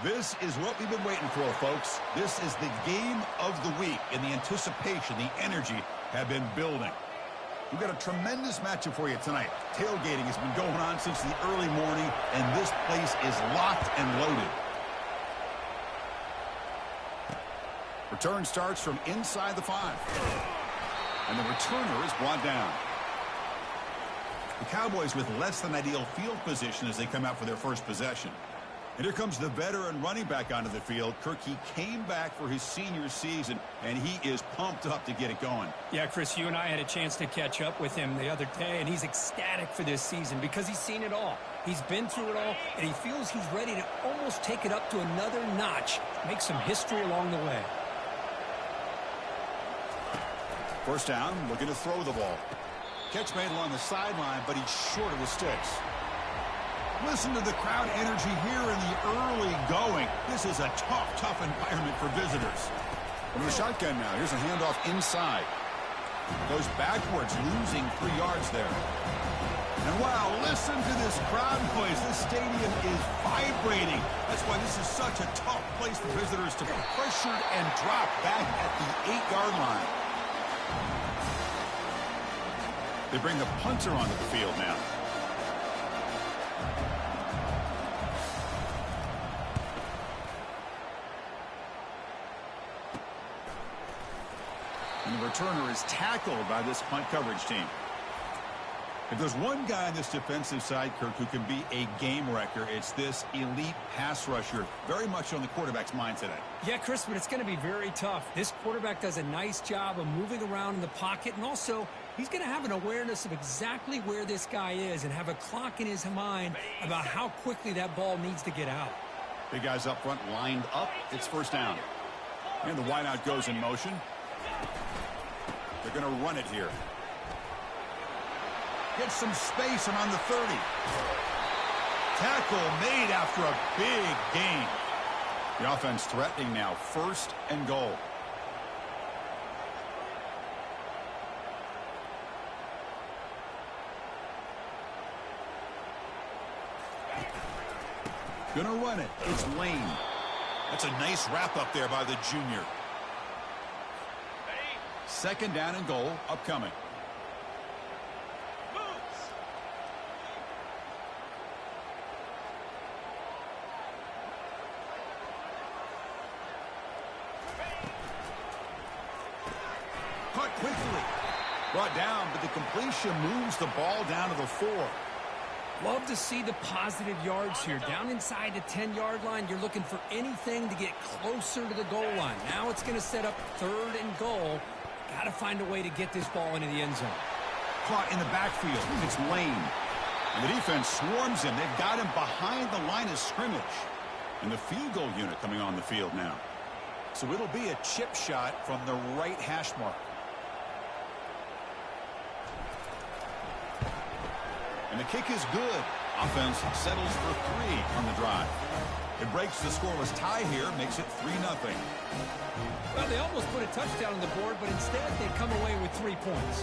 This is what we've been waiting for, folks. This is the game of the week, and the anticipation, the energy have been building. We've got a tremendous matchup for you tonight. Tailgating has been going on since the early morning, and this place is locked and loaded. Return starts from inside the 5. And the returner is brought down. The Cowboys with less than ideal field position as they come out for their first possession. And here comes the veteran running back onto the field. Kirk, he came back for his senior season, and he is pumped up to get it going. Yeah, Chris, you and I had a chance to catch up with him the other day, and he's ecstatic for this season because he's seen it all. He's been through it all, and he feels he's ready to almost take it up to another notch, make some history along the way. First down, looking to throw the ball. Catch made along the sideline, but he's short of the sticks. Listen to the crowd energy here in the early going. This is a tough environment for visitors. From the shotgun now, here's a handoff inside. Goes backwards, losing 3 yards there. And wow, listen to this crowd noise. This stadium is vibrating. That's why this is such a tough place for visitors to be pressured and drop back at the 8-yard line. They bring the punter onto the field now. And the returner is tackled by this punt coverage team. If there's one guy on this defensive side, Kirk, who can be a game wrecker, it's this elite pass rusher, very much on the quarterback's mind today. Yeah, Chris, but it's going to be very tough. This quarterback does a nice job of moving around in the pocket, and also he's going to have an awareness of exactly where this guy is and have a clock in his mind about how quickly that ball needs to get out. Big guys up front lined up. It's first down. And the wideout goes in motion. They're going to run it here. Gets some space and on the 30. Tackle made after a big gain. The offense threatening now. First and goal. Gonna run it. It's Lane. That's a nice wrap up there by the junior. Second down and goal upcoming. Caught quickly. Brought down, but the completion moves the ball down to the 4. Love to see the positive yards here. Down inside the 10-yard line, you're looking for anything to get closer to the goal line. Now it's going to set up third and goal. Got to find a way to get this ball into the end zone. Caught in the backfield. It's Lane. And the defense swarms him. They've got him behind the line of scrimmage. And the field goal unit coming on the field now. So it'll be a chip shot from the right hash mark. And the kick is good. Offense settles for 3 on the drive. It breaks the scoreless tie here, makes it 3-0. Well, they almost put a touchdown on the board, but instead they come away with 3 points.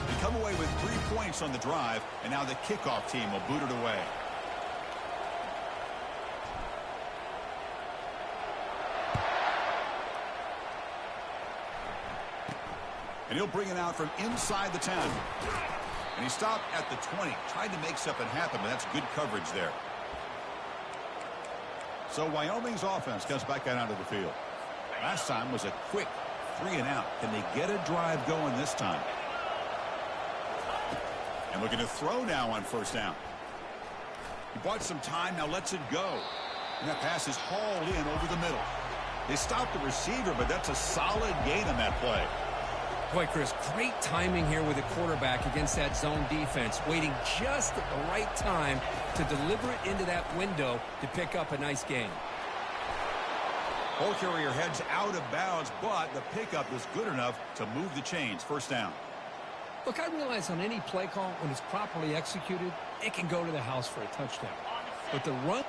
They come away with 3 points on the drive, and now the kickoff team will boot it away. And he'll bring it out from inside the 10. And he stopped at the 20. Tried to make something happen, but that's good coverage there. So Wyoming's offense comes back out onto the field. Last time was a quick 3 and out. Can they get a drive going this time? And looking to throw now on first down. He bought some time, now lets it go. And that pass is hauled in over the middle. They stopped the receiver, but that's a solid gain on that play. Boy, Chris, great timing here with the quarterback against that zone defense, waiting just at the right time to deliver it into that window to pick up a nice gain. Ball carrier heads out of bounds, but the pickup is good enough to move the chains. First down. Look, I realize on any play call, when it's properly executed, it can go to the house for a touchdown. But the run...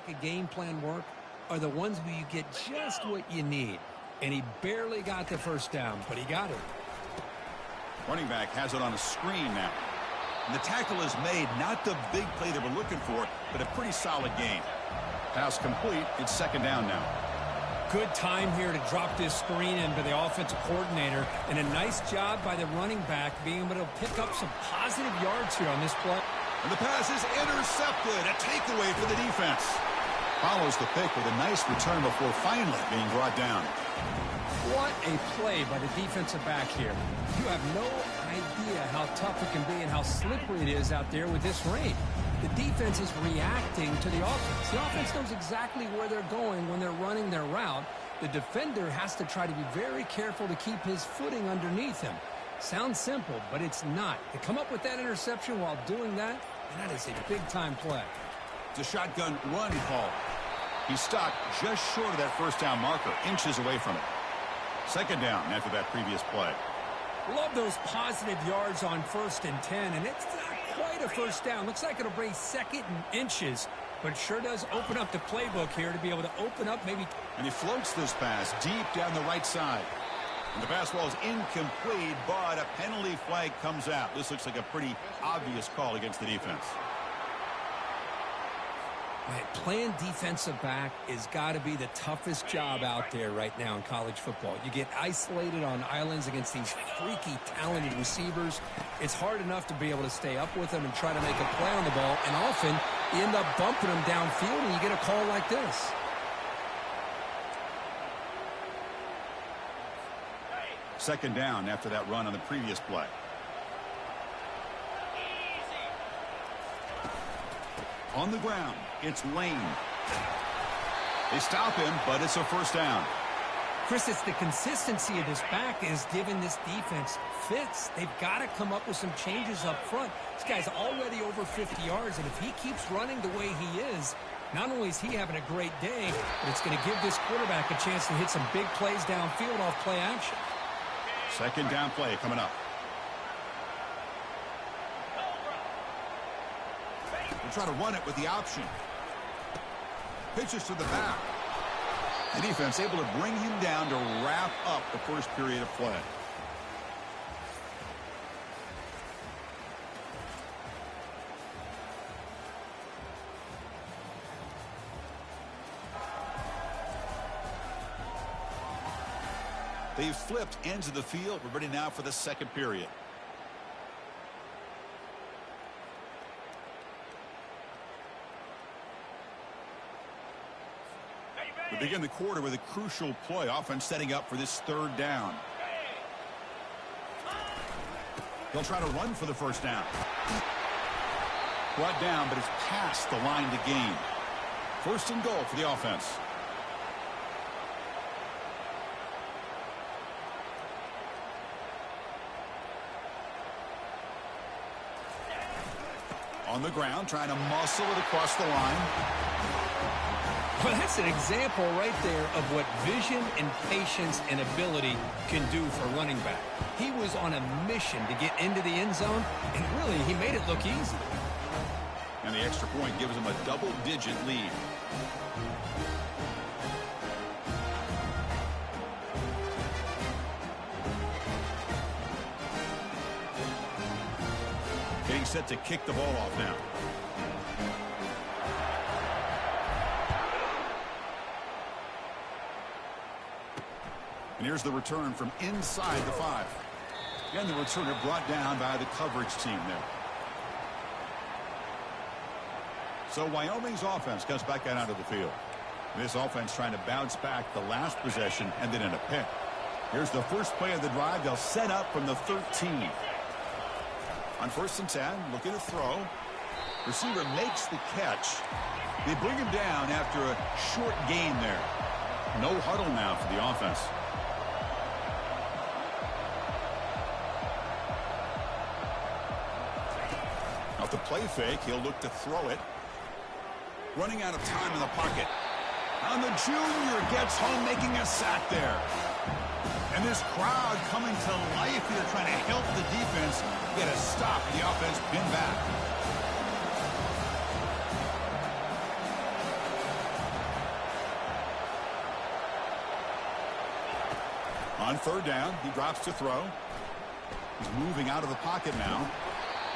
pocket game plan work are the ones where you get just what you need. And he barely got the first down, but he got it. Running back has it on a screen now. And the tackle is made, not the big play they were looking for, but a pretty solid gain. Pass complete. It's second down now. Good time here to drop this screen into the offensive coordinator, and a nice job by the running back being able to pick up some positive yards here on this play. And the pass is intercepted. A takeaway for the defense. Follows the pick with a nice return before finally being brought down. What a play by the defensive back here. You have no idea how tough it can be and how slippery it is out there with this rain. The defense is reacting to the offense. The offense knows exactly where they're going when they're running their route. The defender has to try to be very careful to keep his footing underneath him. Sounds simple, but it's not. To come up with that interception while doing that, and that is a big-time play. It's a shotgun run call. He's stuck just short of that first down marker, inches away from it. Second down after that previous play. Love those positive yards on 1st and 10, and it's not quite a first down. Looks like it'll bring second and inches, but sure does open up the playbook here to be able to open up maybe. And he floats this pass deep down the right side. And the pass ball is incomplete, but a penalty flag comes out. This looks like a pretty obvious call against the defense. Man, playing defensive back has got to be the toughest job out there right now in college football. You get isolated on islands against these freaky, talented receivers. It's hard enough to be able to stay up with them and try to make a play on the ball, and often you end up bumping them downfield and you get a call like this. Second down after that run on the previous play. On the ground, it's Lane. They stop him, but it's a first down. Chris, it's the consistency of this back is giving this defense fits. They've got to come up with some changes up front. This guy's already over 50 yards, and if he keeps running the way he is, not only is he having a great day, but it's going to give this quarterback a chance to hit some big plays downfield off play action. Second down play coming up. We'll try to run it with the option. Pitches to the back. The defense able to bring him down to wrap up the first period of play. They've flipped ends of the field. We're ready now for the second period. We begin the quarter with a crucial play. Offense setting up for this third down. They'll try to run for the first down. Brought down, but it's past the line to gain. First and goal for the offense. On the ground, trying to muscle it across the line. Well, that's an example right there of what vision and patience and ability can do for running back. He was on a mission to get into the end zone, and really, he made it look easy. And the extra point gives him a double-digit lead. Getting set to kick the ball off now. And here's the return from inside the 5. And the returner brought down by the coverage team there. So Wyoming's offense comes back out onto the field. This offense trying to bounce back the last possession and then in a pick. Here's the first play of the drive. They'll set up from the 13. On 1st and 10, looking to throw. Receiver makes the catch. They bring him down after a short gain there. No huddle now for the offense. Off the play fake, he'll look to throw it. Running out of time in the pocket. And the junior gets home, making a sack there. And this crowd coming to life here, trying to help the defense get a stop. The offense pinned back. On third down, he drops to throw. He's moving out of the pocket now.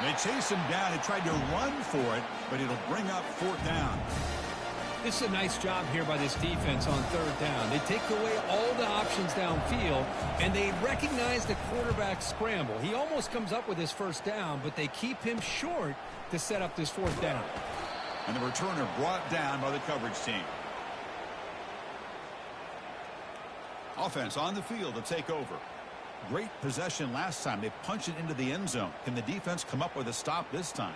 They chase him down and tried to run for it, but it'll bring up fourth down. This is a nice job here by this defense on third down. They take away all the options downfield, and they recognize the quarterback scramble. He almost comes up with his first down, but they keep him short to set up this fourth down. And the returner brought down by the coverage team. Offense on the field to take over. Great possession last time. They punched it into the end zone. Can the defense come up with a stop this time?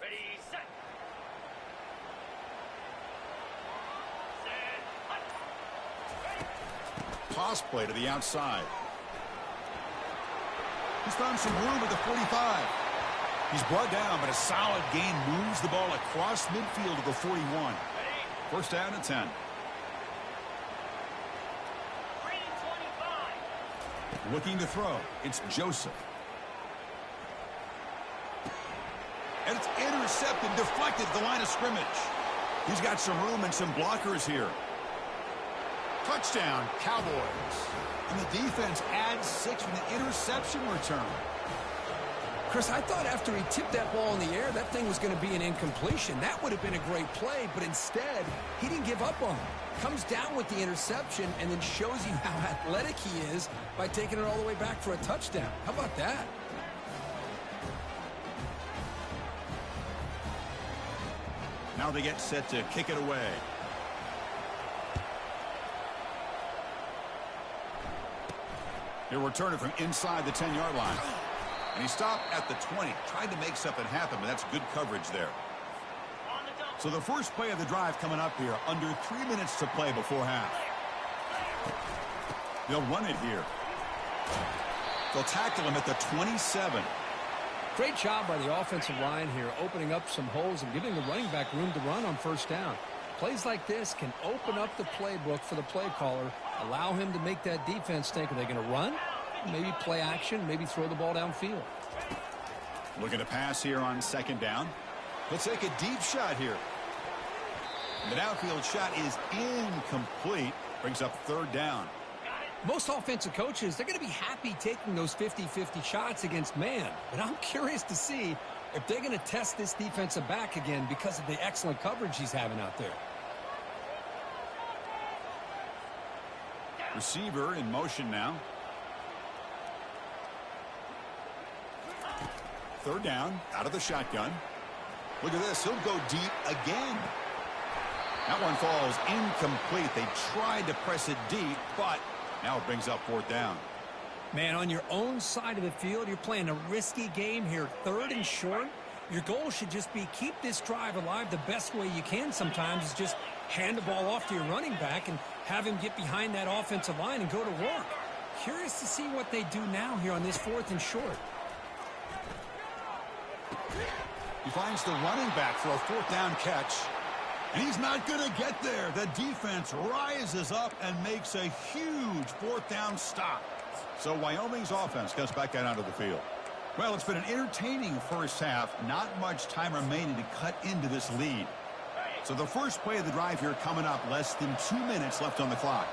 Ready, set. Toss play to the outside. He's found some room at the 45. He's brought down, but a solid gain moves the ball across midfield to the 41. First down and 10. 325. Looking to throw. It's Joseph. And it's intercepted, deflected at the line of scrimmage. He's got some room and some blockers here. Touchdown, Cowboys. And the defense adds 6 with an interception return. Chris, I thought after he tipped that ball in the air, that thing was going to be an incompletion. That would have been a great play, but instead, he didn't give up on it. Comes down with the interception and then shows you how athletic he is by taking it all the way back for a touchdown. How about that? Now they get set to kick it away. He'll return it from inside the 10-yard line. And he stopped at the 20. Tried to make something happen, but that's good coverage there. So the first play of the drive coming up here. Under 3 minutes to play before half. They'll run it here. They'll tackle him at the 27. Great job by the offensive line here, opening up some holes and giving the running back room to run on first down. Plays like this can open up the playbook for the play caller, allow him to make that defense think, are they going to run? Maybe play action, maybe throw the ball downfield. Looking to pass here on second down. Let's take a deep shot here. The downfield shot is incomplete. Brings up third down. Most offensive coaches, they're going to be happy taking those 50-50 shots against man. But I'm curious to see if they're going to test this defensive back again because of the excellent coverage he's having out there. Receiver in motion now. Third down, out of the shotgun. Look at this, he'll go deep again. That one falls incomplete. They tried to press it deep, but now it brings up fourth down. Man, on your own side of the field, you're playing a risky game here. 3rd and short. Your goal should just be keep this drive alive the best way you can sometimes is just hand the ball off to your running back and have him get behind that offensive line and go to work. Curious to see what they do now here on this 4th and short. He finds the running back for a 4th down catch. And he's not going to get there. The defense rises up and makes a huge 4th down stop. So Wyoming's offense comes back out onto the field. Well, it's been an entertaining first half. Not much time remaining to cut into this lead. So the first play of the drive here coming up. Less than 2 minutes left on the clock.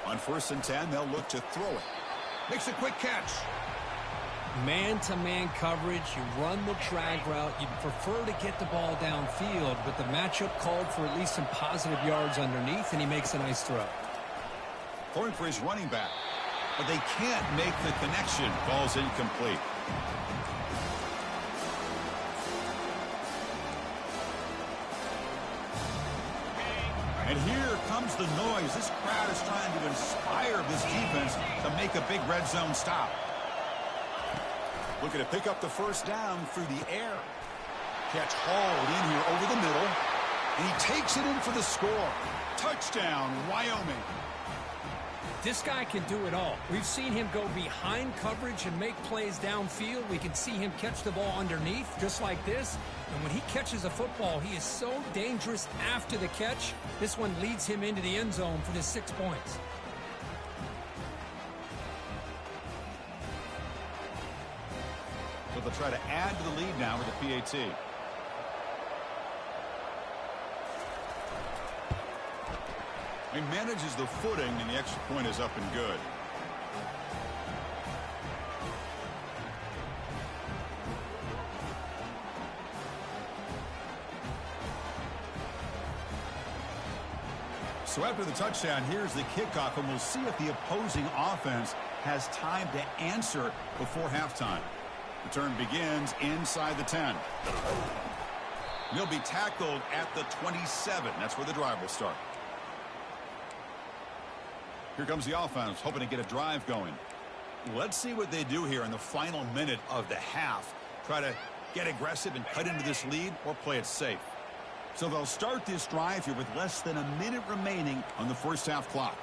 On 1st and 10, they'll look to throw it. Makes a quick catch. Man-to-man coverage, you run the drag route. You'd prefer to get the ball downfield, but the matchup called for at least some positive yards underneath, and he makes a nice throw. Throwing for his running back, but they can't make the connection. Ball's incomplete. And here comes the noise. This crowd is trying to inspire this defense to make a big red zone stop. Looking to pick up the 1st down through the air. Catch hauled in here over the middle. And he takes it in for the score. Touchdown, Wyoming. This guy can do it all. We've seen him go behind coverage and make plays downfield. We can see him catch the ball underneath just like this. And when he catches a football, he is so dangerous after the catch. This one leads him into the end zone for the 6 points. So they'll try to add to the lead now with the PAT. He manages the footing, and the extra point is up and good. So after the touchdown, here's the kickoff, and we'll see if the opposing offense has time to answer before halftime. Return begins inside the 10. He'll be tackled at the 27. That's where the drive will start. Here comes the offense, hoping to get a drive going. Let's see what they do here in the final minute of the half. Try to get aggressive and cut into this lead or play it safe. So they'll start this drive here with less than a minute remaining on the first half clock.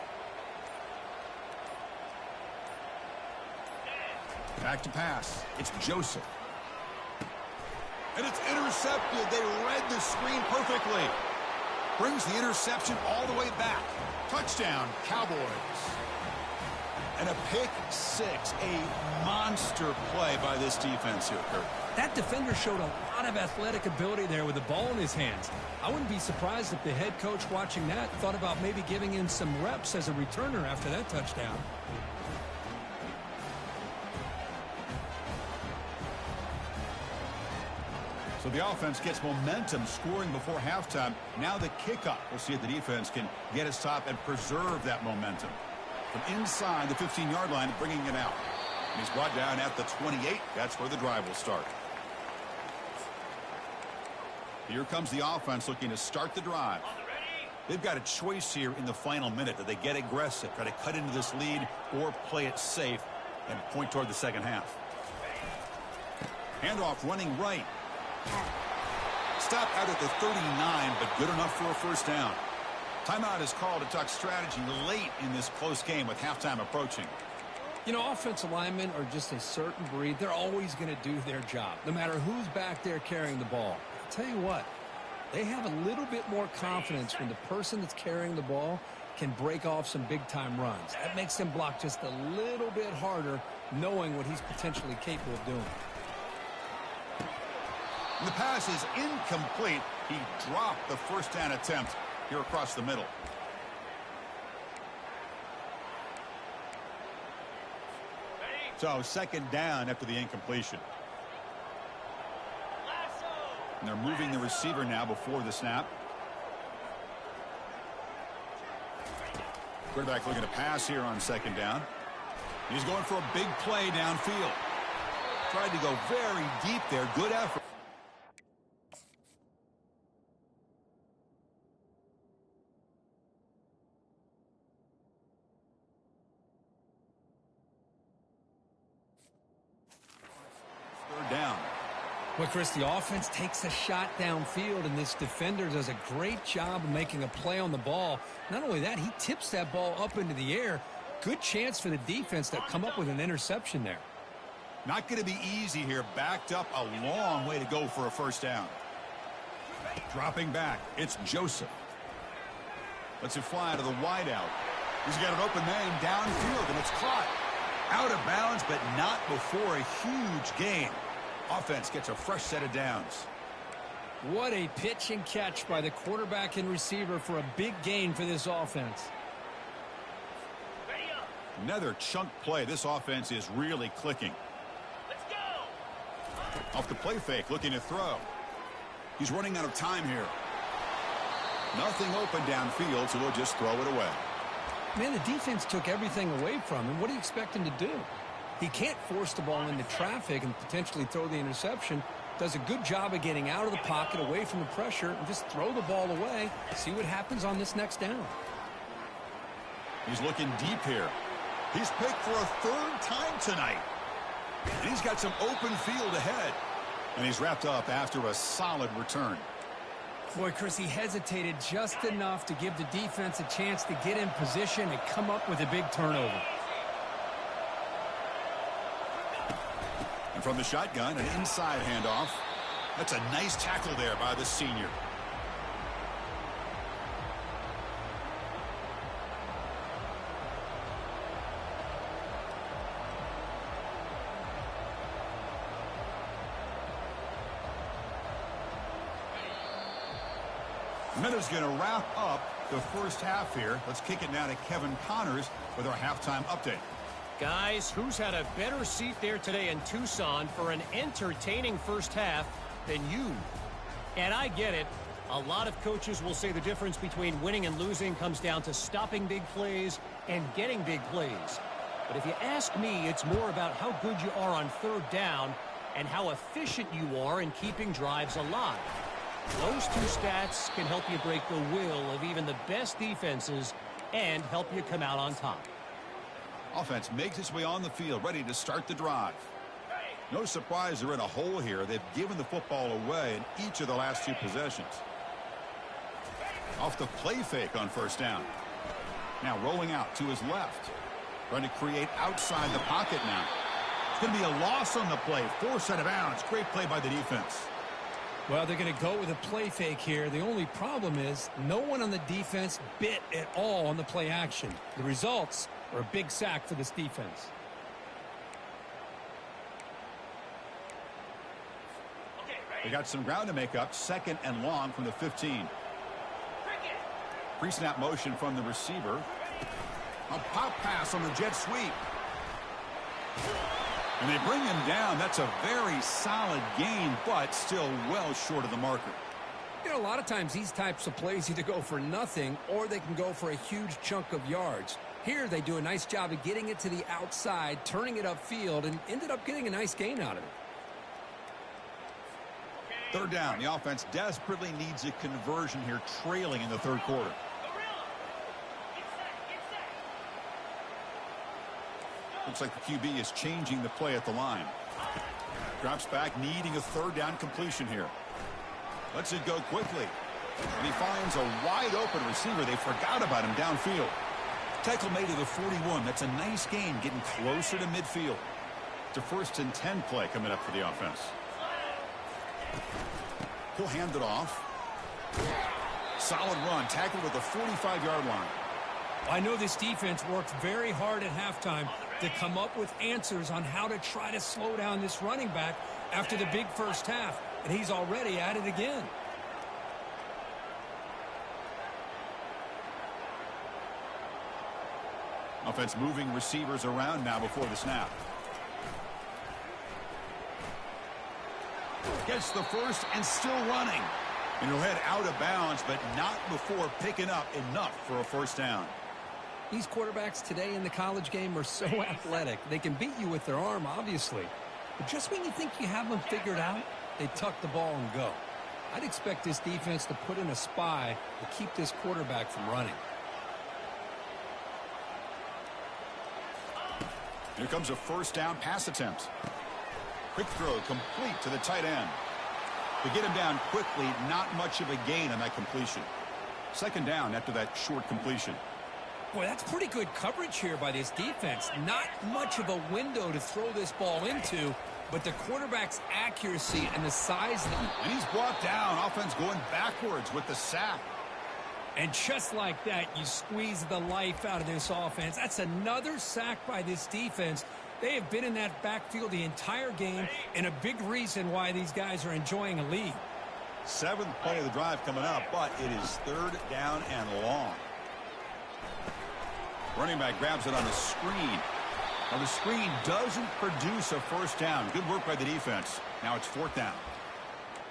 Back to pass. It's Joseph. And it's intercepted. They read the screen perfectly. Brings the interception all the way back. Touchdown, Cowboys. And a pick six. A monster play by this defense here, Kurt. That defender showed a lot of athletic ability there with the ball in his hands. I wouldn't be surprised if the head coach watching that thought about maybe giving him some reps as a returner after that touchdown. So the offense gets momentum scoring before halftime. Now the kickoff. We'll see if the defense can get a stop and preserve that momentum. From inside the 15-yard line, bringing it out. And he's brought down at the 28. That's where the drive will start. Here comes the offense looking to start the drive. They've got a choice here in the final minute. Do they get aggressive, try to cut into this lead, or play it safe and point toward the second half? Handoff running right. Stop out at the 39, but good enough for a first down. Timeout is called to talk strategy late in this close game with halftime approaching. You know, offensive linemen are just a certain breed. They're always going to do their job, no matter who's back there carrying the ball. I'll tell you what, they have a little bit more confidence when the person that's carrying the ball can break off some big-time runs. That makes them block just a little bit harder, knowing what he's potentially capable of doing. And the pass is incomplete. He dropped the first down attempt here across the middle. So second down after the incompletion. And they're moving the receiver now before the snap. Quarterback looking to pass here on second down. He's going for a big play downfield. Tried to go very deep there. Good effort. Well, Chris, the offense takes a shot downfield, and this defender does a great job of making a play on the ball. Not only that, he tips that ball up into the air. Good chance for the defense to come up with an interception there. Not going to be easy here. Backed up a long way to go for a first down. Dropping back, it's Joseph. Lets it fly to the wideout. He's got an open man downfield, and it's caught. Out of bounds, but not before a huge gain. Offense gets a fresh set of downs. What a pitch and catch by the quarterback and receiver for a big gain for this offense. Another chunk play. This offense is really clicking. Let's go. Off the play fake, looking to throw. He's running out of time here. Nothing open downfield, so he'll just throw it away. Man, the defense took everything away from him. What do you expect him to do? He can't force the ball into traffic and potentially throw the interception. Does a good job of getting out of the pocket, away from the pressure, and just throw the ball away. See what happens on this next down. He's looking deep here. He's picked for a third time tonight. And he's got some open field ahead. And he's wrapped up after a solid return. Boy, Chris, he hesitated just enough to give the defense a chance to get in position and come up with a big turnover. And from the shotgun, an inside handoff. That's a nice tackle there by the senior. Miller's going to wrap up the first half here. Let's kick it now to Kevin Connors with our halftime update. Guys, who's had a better seat there today in Tucson for an entertaining first half than you? And I get it. A lot of coaches will say the difference between winning and losing comes down to stopping big plays and getting big plays. But if you ask me, it's more about how good you are on third down and how efficient you are in keeping drives alive. Those two stats can help you break the will of even the best defenses and help you come out on top. Offense makes its way on the field, ready to start the drive. No surprise they're in a hole here. They've given the football away in each of the last two possessions. Off the play fake on first down. Now rolling out to his left. Trying to create outside the pocket now. It's going to be a loss on the play. Forced out of bounds. Great play by the defense. Well, they're going to go with a play fake here. The only problem is no one on the defense bit at all on the play action. The results are a big sack for this defense. They got some ground to make up. Second and long from the 15. Pre-snap motion from the receiver. A pop pass on the jet sweep. And they bring him down. That's a very solid gain, but still well short of the marker. You know, a lot of times these types of plays either go for nothing or they can go for a huge chunk of yards. Here they do a nice job of getting it to the outside, turning it upfield, and ended up getting a nice gain out of it. Third down. The offense desperately needs a conversion here, trailing in the third quarter. Looks like the QB is changing the play at the line. Drops back, needing a third down completion here. Lets it go quickly. And he finds a wide open receiver. They forgot about him downfield. Tackle made to the 41. That's a nice gain, getting closer to midfield. It's a 1st and 10 play coming up for the offense. He'll hand it off. Solid run, tackled at the 45-yard line. I know this defense worked very hard at halftime to come up with answers on how to try to slow down this running back after the big first half, and he's already at it again. Offense moving receivers around now before the snap. Gets the first and still running. And he'll head out of bounds, but not before picking up enough for a first down. These quarterbacks today in the college game are so athletic. They can beat you with their arm, obviously. But just when you think you have them figured out, they tuck the ball and go. I'd expect this defense to put in a spy to keep this quarterback from running. Here comes a first down pass attempt. Quick throw complete to the tight end. To get him down quickly, not much of a gain on that completion. Second down after that short completion. Boy, that's pretty good coverage here by this defense. Not much of a window to throw this ball into, but the quarterback's accuracy and the size of them. And he's brought down. Offense going backwards with the sack. And just like that, you squeeze the life out of this offense. That's another sack by this defense. They have been in that backfield the entire game, and a big reason why these guys are enjoying a lead. Seventh play of the drive coming up, but it is third down and long. Running back grabs it on the screen. Now the screen doesn't produce a first down. Good work by the defense. Now it's fourth down.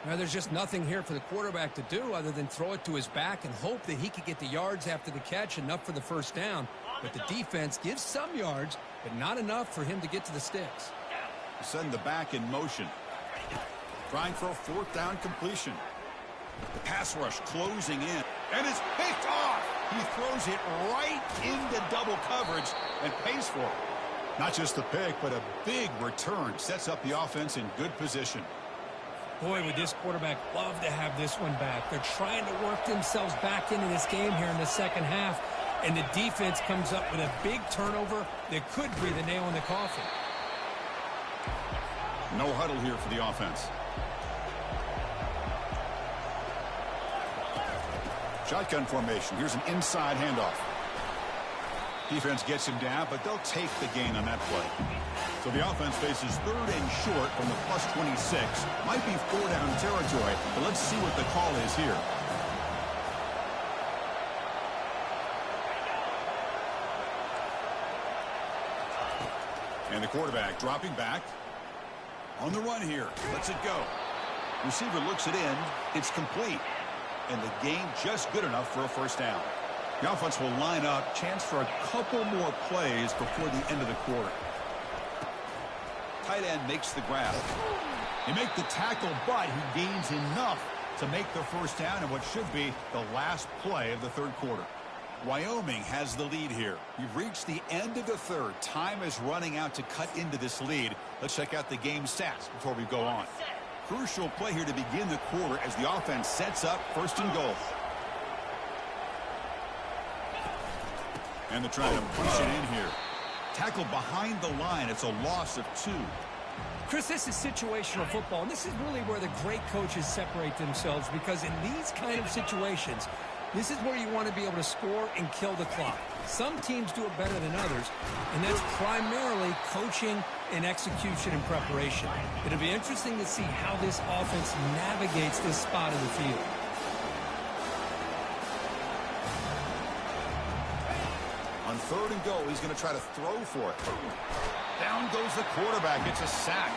Now there's just nothing here for the quarterback to do other than throw it to his back and hope that he could get the yards after the catch, enough for the first down. But the defense gives some yards, but not enough for him to get to the sticks. Send the back in motion. Trying for a fourth down completion. The pass rush closing in. And it's picked off. He throws it right into double coverage and pays for it. Not just the pick, but a big return. Sets up the offense in good position. Boy, would this quarterback love to have this one back. They're trying to work themselves back into this game here in the second half. And the defense comes up with a big turnover that could be the nail in the coffin. No huddle here for the offense. Shotgun formation. Here's an inside handoff. Defense gets him down, but they'll take the gain on that play. So the offense faces third and short from the plus 26. Might be four down territory, but let's see what the call is here. And the quarterback dropping back. On the run here. Lets it go. Receiver looks it in. It's complete. And the game just good enough for a first down. The offense will line up. Chance for a couple more plays before the end of the quarter. Tight end makes the grab. They make the tackle, but he gains enough to make the first down in what should be the last play of the third quarter. Wyoming has the lead here. We've reached the end of the third. Time is running out to cut into this lead. Let's check out the game stats before we go on. Crucial play here to begin the quarter as the offense sets up first and goal. And they're trying to push it in here. Tackle behind the line. It's a loss of 2. Chris, this is situational football, and this is really where the great coaches separate themselves, because in these kind of situations, this is where you want to be able to score and kill the clock. Some teams do it better than others, and that's primarily coaching and execution and preparation. It'll be interesting to see how this offense navigates this spot of the field. On third and goal, he's going to try to throw for it. Down goes the quarterback. It's a sack.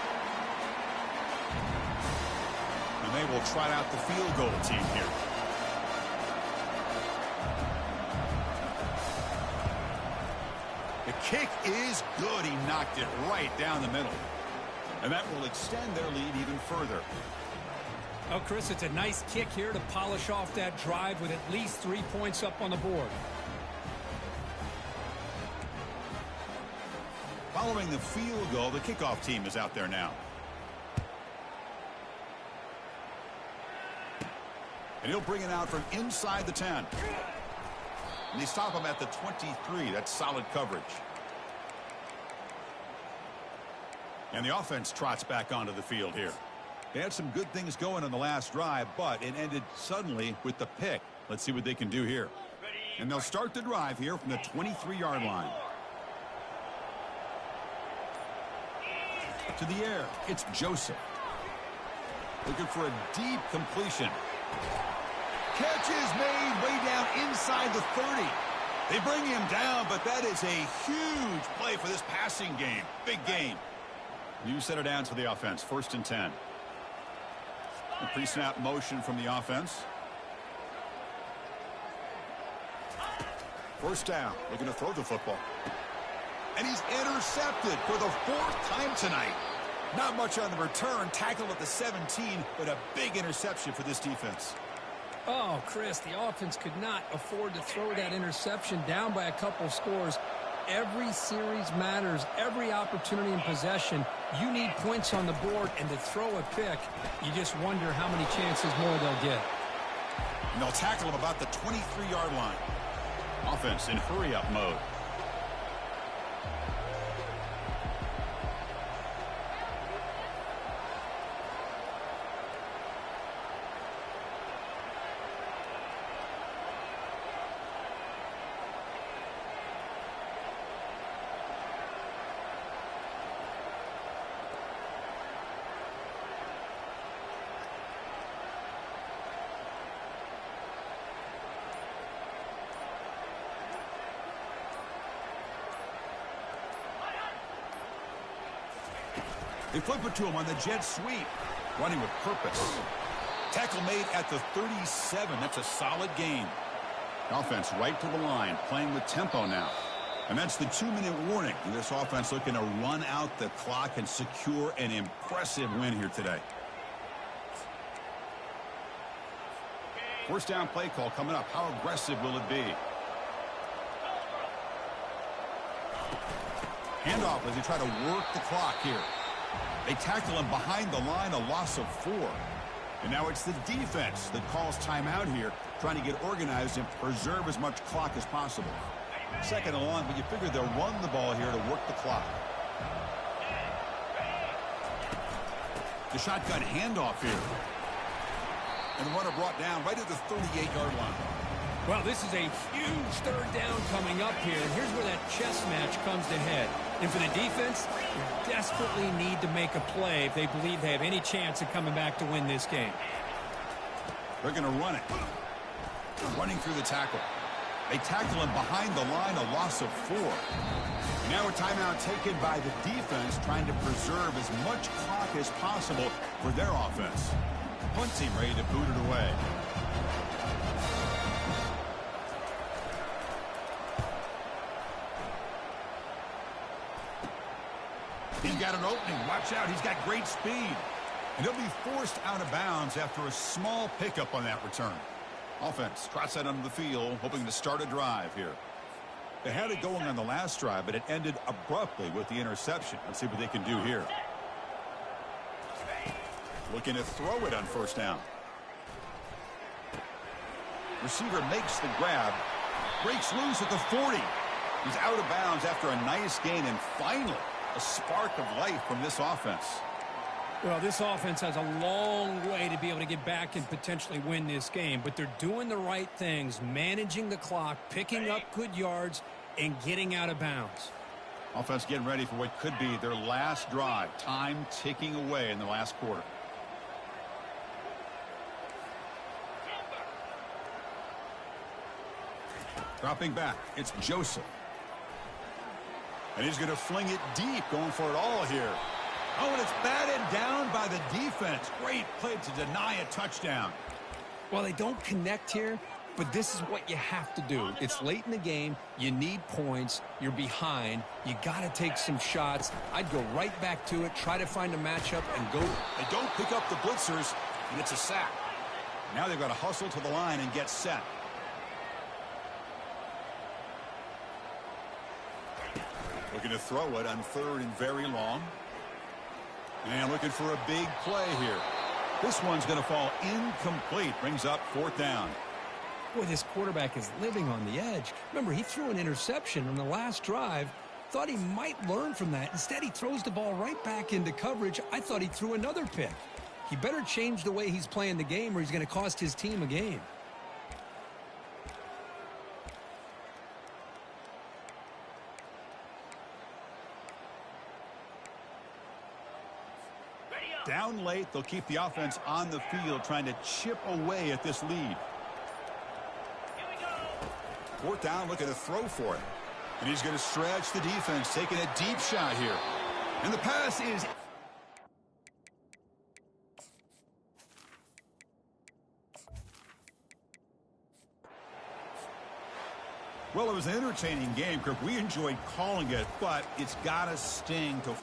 And they will trot out the field goal team here. The kick is good. He knocked it right down the middle. And that will extend their lead even further. Oh, Chris, it's a nice kick here to polish off that drive with at least 3 points up on the board. Following the field goal, the kickoff team is out there now. And he'll bring it out from inside the 10. And they stop him at the 23. That's solid coverage. And the offense trots back onto the field here. They had some good things going on the last drive, but it ended suddenly with the pick. Let's see what they can do here. And they'll start the drive here from the 23-yard line. To the air, it's Joseph. Looking for a deep completion. Catch is made way down inside the 30. They bring him down, but that is a huge play for this passing game. Big game. New set of downs for the offense. First and 10. A pre-snap motion from the offense. First down. Looking to throw the football. And he's intercepted for the 4th time tonight. Not much on the return. Tackle at the 17, but a big interception for this defense. Oh, Chris, the offense could not afford to throw that interception down by a couple scores. Every series matters. Every opportunity in possession, you need points on the board, and to throw a pick, you just wonder how many chances more they'll get. And they'll tackle him about the 23-yard line. Offense in hurry-up mode. They flip it to him on the jet sweep. Running with purpose. Tackle made at the 37. That's a solid gain. Offense right to the line, playing with tempo now. And that's the 2-minute warning. This offense looking to run out the clock and secure an impressive win here today. First down play call coming up. How aggressive will it be? Handoff as they try to work the clock here. They tackle him behind the line, a loss of 4. And now it's the defense that calls timeout here, trying to get organized and preserve as much clock as possible. Second and long, but you figure they'll run the ball here to work the clock. The shotgun handoff here. And the runner brought down right at the 38-yard line. Well, this is a huge third down coming up here. And here's where that chess match comes to head. And for the defense, they desperately need to make a play if they believe they have any chance of coming back to win this game. They're going to run it. Running through the tackle. They tackle him behind the line, a loss of 4. Now a timeout taken by the defense, trying to preserve as much clock as possible for their offense. Punt team ready to boot it away. He's got an opening. Watch out. He's got great speed. And he'll be forced out of bounds after a small pickup on that return. Offense trots that onto the field, hoping to start a drive here. They had it going on the last drive, but it ended abruptly with the interception. Let's see what they can do here. Looking to throw it on first down. Receiver makes the grab. Breaks loose at the 40. He's out of bounds after a nice gain, and finally a spark of life from this offense. Well, this offense has a long way to be able to get back and potentially win this game, but they're doing the right things, managing the clock, picking up good yards, and getting out of bounds. Offense getting ready for what could be their last drive. Time ticking away in the last quarter. Dropping back, it's Joseph. And he's going to fling it deep, going for it all here. Oh, and it's batted down by the defense. Great play to deny a touchdown. Well, they don't connect here, but this is what you have to do. It's late in the game. You need points. You're behind. You got to take some shots. I'd go right back to it, try to find a matchup, and go. They don't pick up the blitzers, and it's a sack. Now they've got to hustle to the line and get set. Looking to throw it on third and very long. And looking for a big play here. This one's going to fall incomplete. Brings up fourth down. Boy, this quarterback is living on the edge. Remember, he threw an interception on the last drive. Thought he might learn from that. Instead, he throws the ball right back into coverage. I thought he threw another pick. He better change the way he's playing the game or he's going to cost his team a game. Down late, they'll keep the offense on the field, trying to chip away at this lead. Fourth down, looking to throw for it. And he's going to stretch the defense, taking a deep shot here. And the pass is... Well, it was an entertaining game, Kirk. We enjoyed calling it, but it's got to sting to...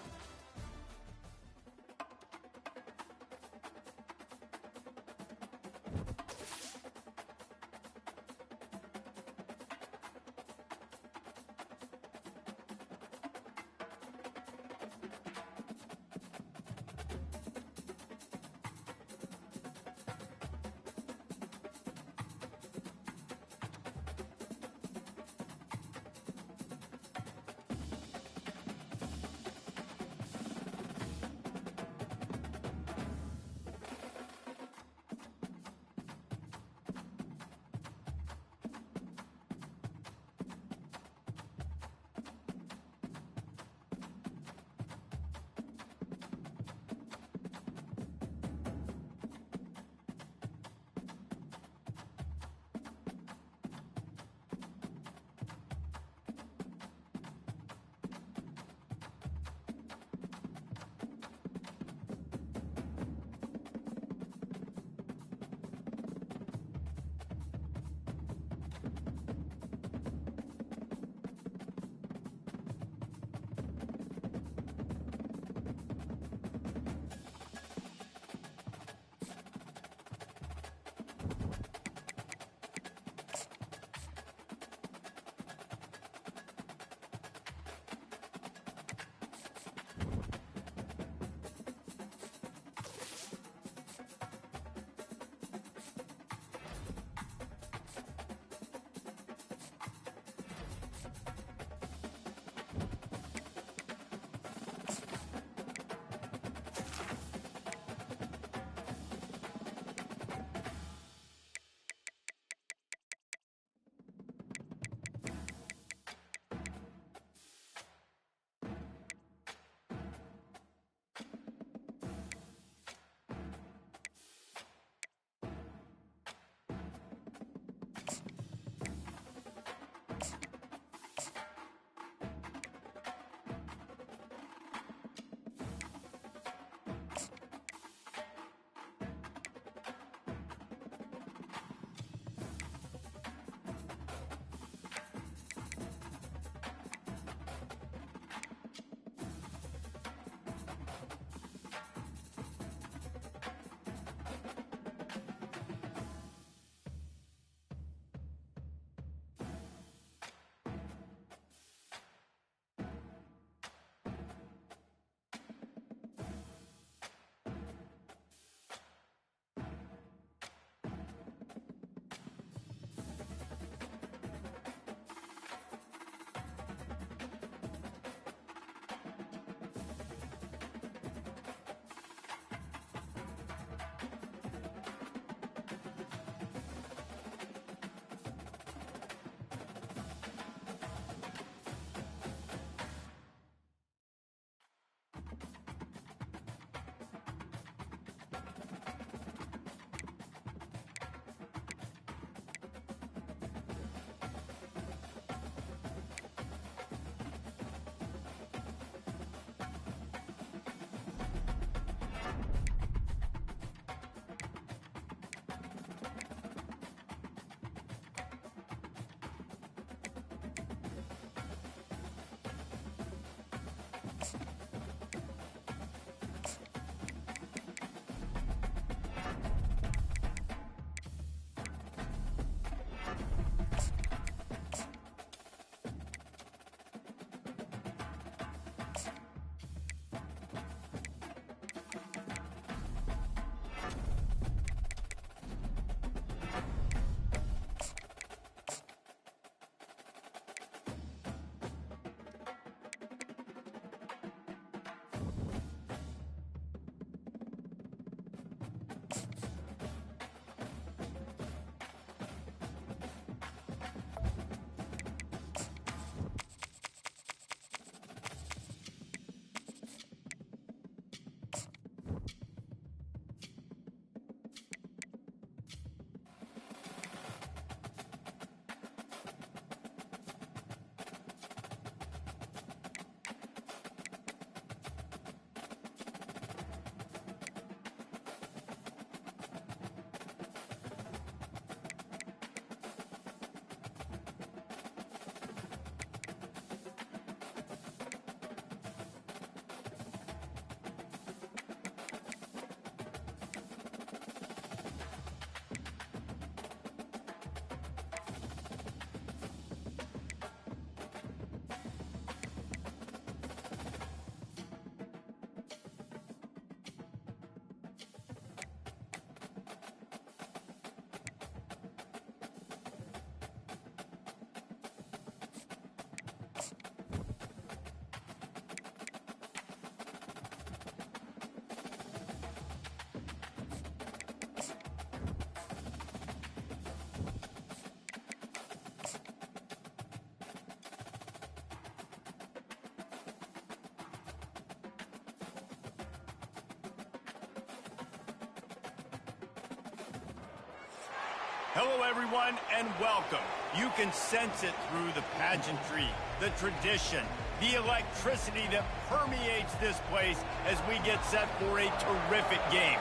Hello, everyone, and welcome. You can sense it through the pageantry, the tradition, the electricity that permeates this place as we get set for a terrific game.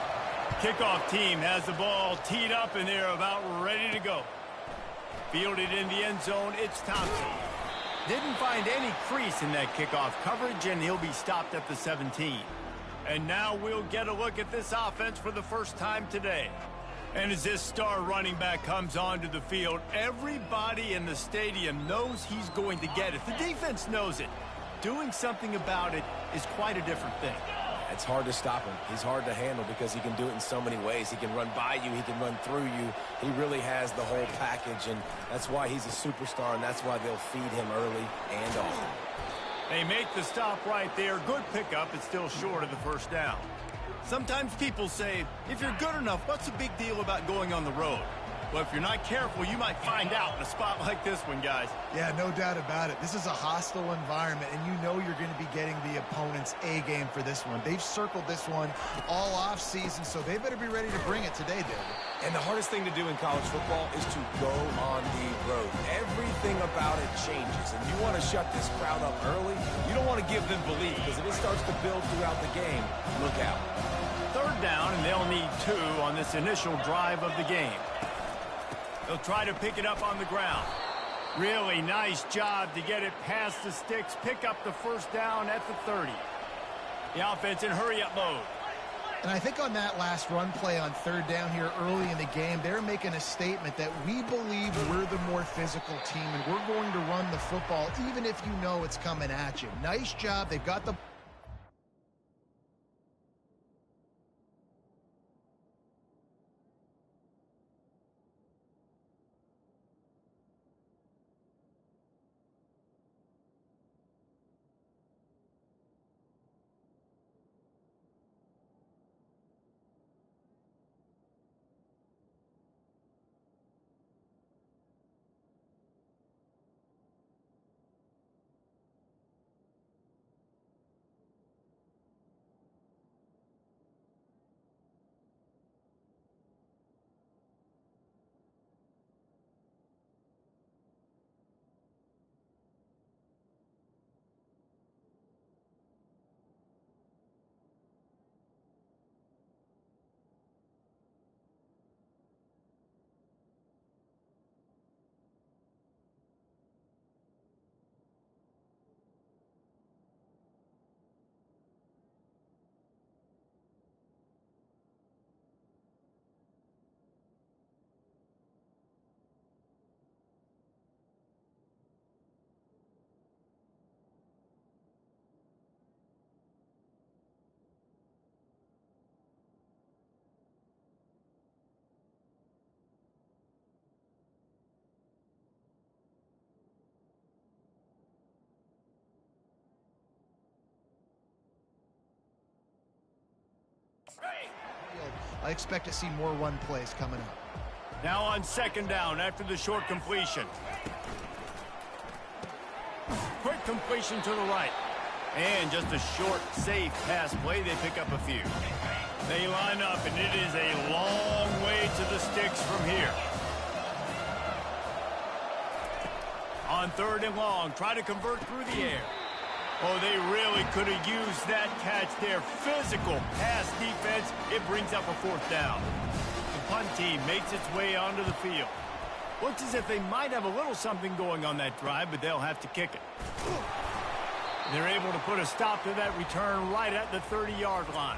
Kickoff team has the ball teed up, and they're about ready to go. Fielded in the end zone, it's Thompson. Didn't find any crease in that kickoff coverage, and he'll be stopped at the 17. And now we'll get a look at this offense for the first time today. And as this star running back comes onto the field, everybody in the stadium knows he's going to get it. The defense knows it. Doing something about it is quite a different thing. It's hard to stop him. He's hard to handle because he can do it in so many ways. He can run by you. He can run through you. He really has the whole package, and that's why he's a superstar, and that's why they'll feed him early and often. They make the stop right there. Good pickup. It's still short of the first down. Sometimes people say, if you're good enough, what's the big deal about going on the road? Well, if you're not careful, you might find out in a spot like this one, guys. Yeah, no doubt about it. This is a hostile environment, and you know you're going to be getting the opponent's A-game for this one. They've circled this one all off-season, so they better be ready to bring it today, David. And the hardest thing to do in college football is to go on the road. Everything about it changes, and you want to shut this crowd up early. You don't want to give them belief, because if it starts to build throughout the game, look out. Third down, and they'll need 2 on this initial drive of the game. They'll try to pick it up on the ground. Really nice job to get it past the sticks, pick up the first down at the 30. The offense in hurry-up mode. And I think on that last run play on third down here early in the game, they're making a statement that we believe we're the more physical team, and we're going to run the football even if you know it's coming at you. Nice job. They've got the... I expect to see more run plays coming up. Now on second down after the short completion. Quick completion to the right. And just a short, safe pass play. They pick up a few. They line up, and it is a long way to the sticks from here. On third and long, try to convert through the air. Oh, they really could have used that catch there. Physical pass defense. It brings up a fourth down. The punt team makes its way onto the field. Looks as if they might have a little something going on that drive, but they'll have to kick it. They're able to put a stop to that return right at the 30-yard line.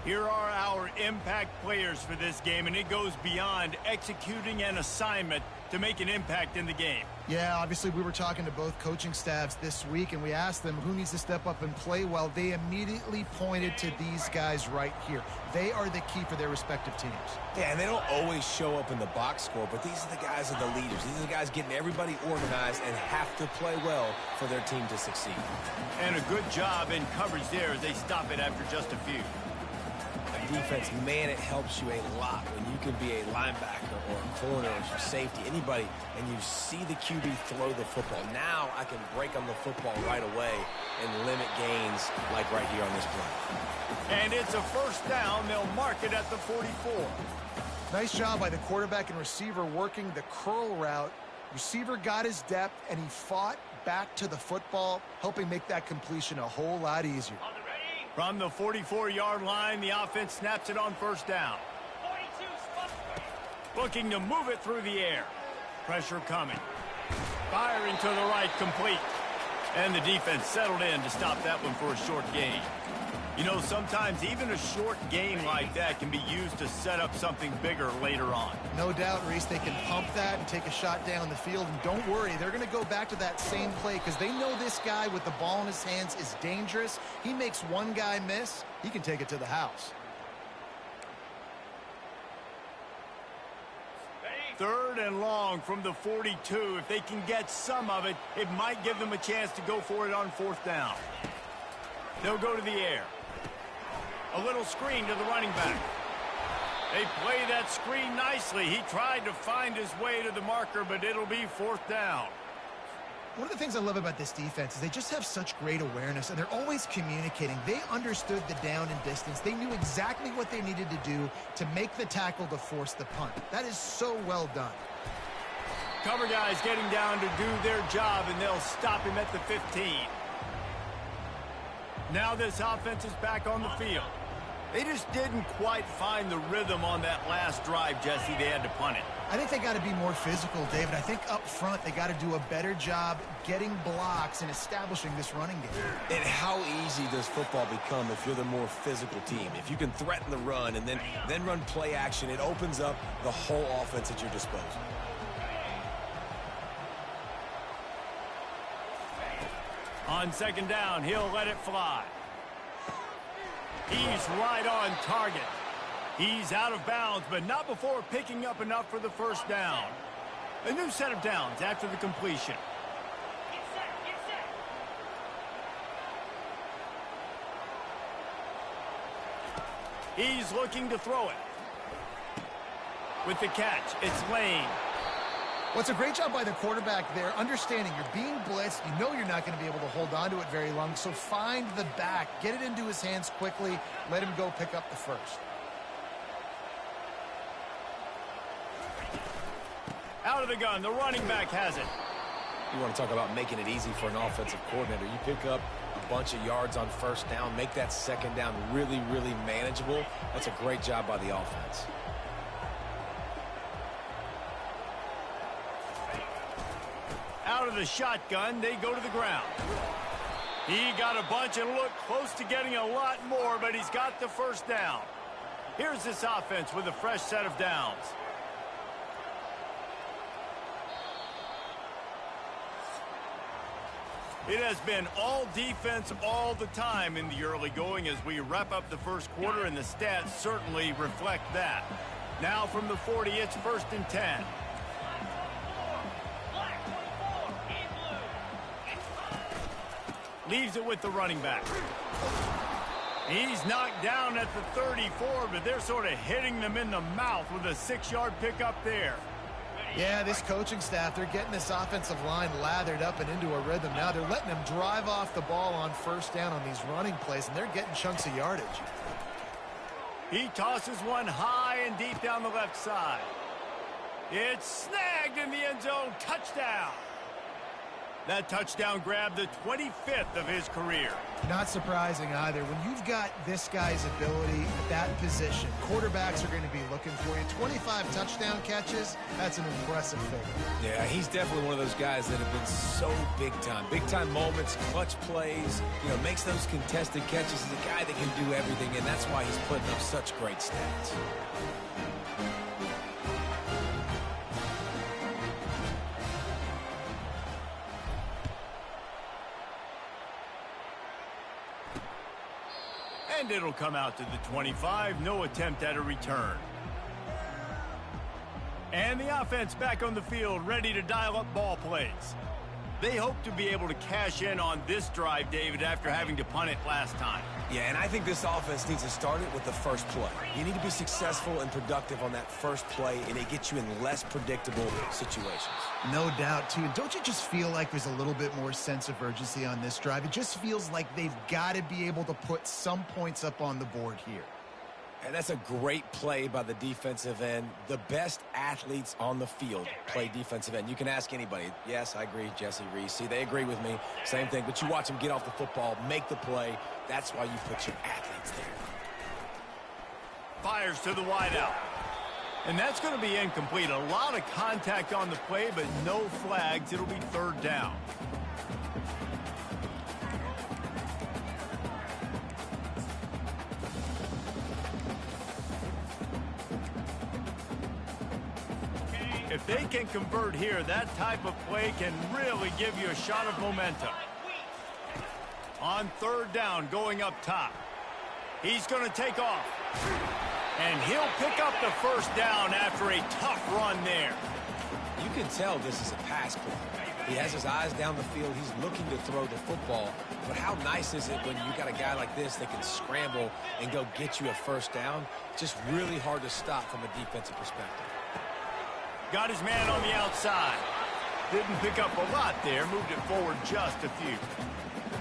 Here are our impact players for this game, and it goes beyond executing an assignment to make an impact in the game. Yeah, obviously we were talking to both coaching staffs this week, and we asked them who needs to step up and play well. They immediately pointed to these guys right here. They are the key for their respective teams. Yeah, and they don't always show up in the box score, but these are the guys that are the leaders. These are the guys getting everybody organized and have to play well for their team to succeed. And a good job in coverage there as they stop it after just a few. Defense, man, it helps you a lot when you can be a linebacker or a corner or your safety, anybody, and you see the QB throw the football. Now I can break on the football right away and limit gains like right here on this play. And it's a first down. They'll mark it at the 44. Nice job by the quarterback and receiver working the curl route. Receiver got his depth, and he fought back to the football, helping make that completion a whole lot easier. From the 44-yard line, the offense snaps it on first down. Looking to move it through the air. Pressure coming. Firing to the right, complete. And the defense settled in to stop that one for a short gain. You know, sometimes even a short gain like that can be used to set up something bigger later on. No doubt, Reese, they can pump that and take a shot down the field. And don't worry, they're going to go back to that same play because they know this guy with the ball in his hands is dangerous. He makes one guy miss, he can take it to the house. Third and long from the 42. If they can get some of it, it might give them a chance to go for it on fourth down. They'll go to the air. A little screen to the running back. They play that screen nicely. He tried to find his way to the marker, but it'll be fourth down. One of the things I love about this defense is they just have such great awareness, and they're always communicating. They understood the down and distance. They knew exactly what they needed to do to make the tackle to force the punt. That is so well done. Cover guys getting down to do their job, and they'll stop him at the 15. Now this offense is back on the field. They just didn't quite find the rhythm on that last drive, Jesse. They had to punt it. I think they got to be more physical, David. I think up front they got to do a better job getting blocks and establishing this running game. And how easy does football become if you're the more physical team? If you can threaten the run and then run play action, it opens up the whole offense at your disposal. On second down, he'll let it fly. He's right on target. He's out of bounds, but not before picking up enough for the first down. A new set of downs after the completion. He's looking to throw it. With the catch, it's Lane. Well, it's a great job by the quarterback there, understanding you're being blitzed. You know you're not going to be able to hold on to it very long, so find the back. Get it into his hands quickly. Let him go pick up the first. Out of the gun, the running back has it. You want to talk about making it easy for an offensive coordinator. You pick up a bunch of yards on first down, make that second down really, really manageable. That's a great job by the offense. Out of the shotgun, they go to the ground. He got a bunch and looked close to getting a lot more, but he's got the first down. Here's this offense with a fresh set of downs. It has been all defense all the time in the early going as we wrap up the first quarter, and the stats certainly reflect that. Now from the 40, it's 1st and 10. Leaves it with the running back. He's knocked down at the 34, but they're sort of hitting them in the mouth with a 6-yard pickup there. Yeah, this coaching staff, they're getting this offensive line lathered up and into a rhythm. Now they're letting them drive off the ball on first down on these running plays, and they're getting chunks of yardage. He tosses one high and deep down the left side. It's snagged in the end zone. Touchdown. That touchdown grabbed the 25th of his career. Not surprising either. When you've got this guy's ability at that position, quarterbacks are going to be looking for you. 25 touchdown catches, that's an impressive figure. Yeah, he's definitely one of those guys that have been so big time. Big time moments, clutch plays, makes those contested catches. He's a guy that can do everything, and that's why he's putting up such great stats. And it'll come out to the 25. No attempt at a return. And the offense back on the field, ready to dial up ball plays. They hope to be able to cash in on this drive, David, after having to punt it last time. Yeah, and I think this offense needs to start it with the first play. You need to be successful and productive on that first play, and it gets you in less predictable situations. No doubt, too. Don't you just feel like there's a little bit more sense of urgency on this drive? It just feels like they've got to be able to put some points up on the board here. And that's a great play by the defensive end. The best athletes on the field play defensive end. You can ask anybody. Yes, I agree, Jesse Reese. See, they agree with me. Same thing. But you watch them get off the football, make the play. That's why you put your athletes there. Fires to the wideout. And that's going to be incomplete. A lot of contact on the play, but no flags. It'll be third down. If they can convert here, that type of play can really give you a shot of momentum. On third down, going up top. He's going to take off. And he'll pick up the first down after a tough run there. You can tell this is a pass play. He has his eyes down the field. He's looking to throw the football. But how nice is it when you got a guy like this that can scramble and go get you a first down? Just really hard to stop from a defensive perspective. Got his man on the outside. Didn't pick up a lot there. Moved it forward just a few.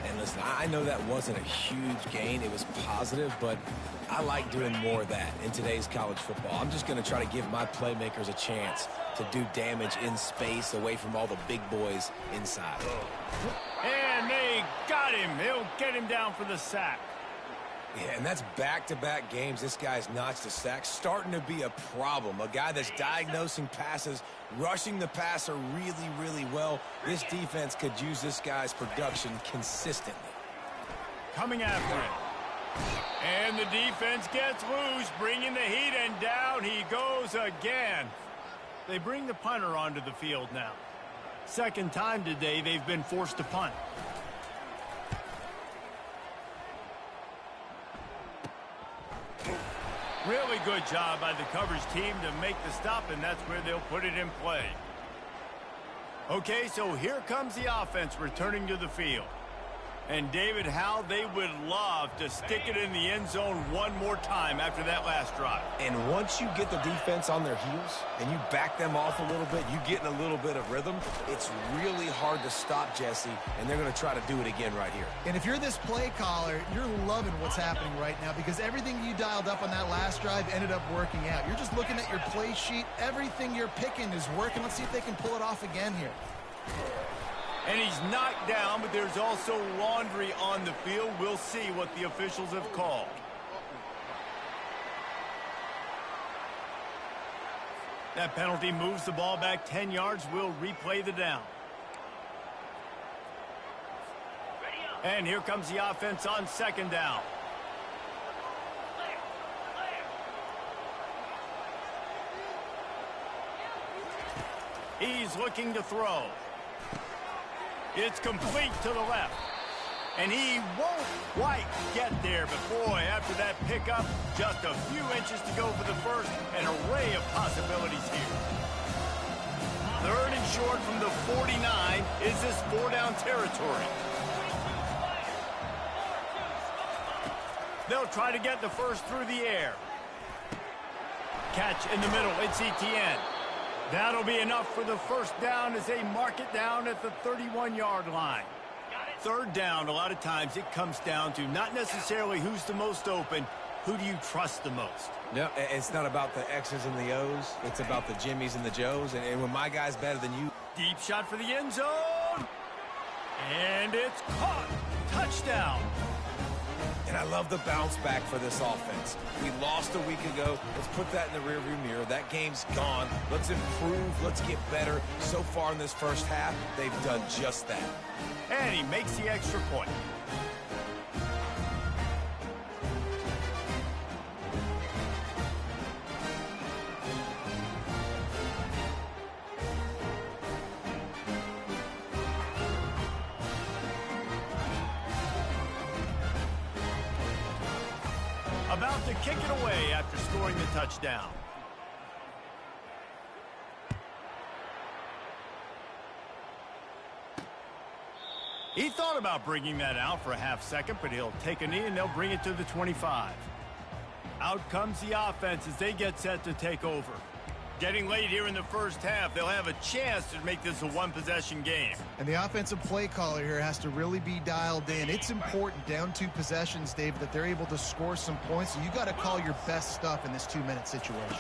And listen, I know that wasn't a huge gain. It was positive, but I like doing more of that in today's college football. I'm just going to try to give my playmakers a chance to do damage in space away from all the big boys inside. And they got him. They'll get him down for the sack. Yeah, and that's back-to-back games. This guy's notched a sack, starting to be a problem. A guy that's diagnosing passes, rushing the passer really, really well. This defense could use this guy's production consistently. Coming after him. And the defense gets loose, bringing the heat, and down he goes again. They bring the punter onto the field now. Second time today they've been forced to punt. Really good job by the coverage team to make the stop, and that's where they'll put it in play. Okay, so here comes the offense returning to the field. And David, how they would love to stick it in the end zone one more time after that last drive. And once you get the defense on their heels and you back them off a little bit, you get in a little bit of rhythm, it's really hard to stop, Jesse, and they're going to try to do it again right here. And if you're this play caller, you're loving what's happening right now because everything you dialed up on that last drive ended up working out. You're just looking at your play sheet. Everything you're picking is working. Let's see if they can pull it off again here. And he's knocked down, but there's also laundry on the field. We'll see what the officials have called. That penalty moves the ball back 10 yards. We'll replay the down. And here comes the offense on second down. He's looking to throw. It's complete to the left. And he won't quite get there, but boy, after that pickup, just a few inches to go for the first. An array of possibilities here. Third and short from the 49. Is this four-down territory? They'll try to get the first through the air. Catch in the middle. It's Etienne. That'll be enough for the first down as they mark it down at the 31-yard line. Third down, a lot of times it comes down to not necessarily who's the most open, who do you trust the most? No, it's not about the X's and the O's. It's about the Jimmys and the Joes. And when my guy's better than you. Deep shot for the end zone. And it's caught. Touchdown. And I love the bounce back for this offense. We lost a week ago. Let's put that in the rearview mirror. That game's gone. Let's improve. Let's get better. So far in this first half, they've done just that. And he makes the extra point. About to kick it away after scoring the touchdown. He thought about bringing that out for a half second, but he'll take a knee and they'll bring it to the 25. Out comes the offense as they get set to take over. Getting late here in the first half, they'll have a chance to make this a one-possession game. And the offensive play caller here has to really be dialed in. It's important, down 2 possessions, David, that they're able to score some points. So you got to call your best stuff in this 2-minute situation.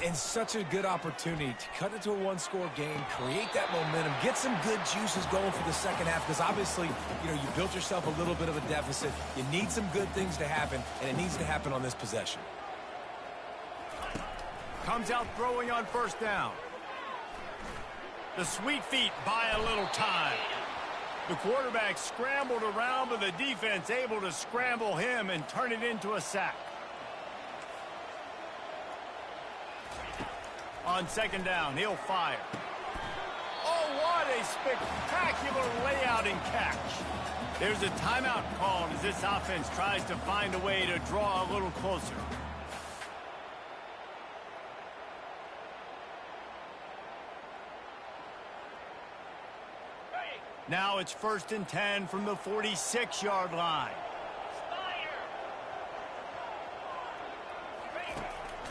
And such a good opportunity to cut it to a one-score game, create that momentum, get some good juices going for the second half, because obviously, you built yourself a little bit of a deficit. You need some good things to happen, and it needs to happen on this possession. Comes out throwing on first down. The sweet feet buy a little time. The quarterback scrambled around, but the defense able to scramble him and turn it into a sack. On second down, he'll fire. Oh, what a spectacular layout and catch. There's a timeout called as this offense tries to find a way to draw a little closer. Now it's 1st and 10 from the 46-yard line.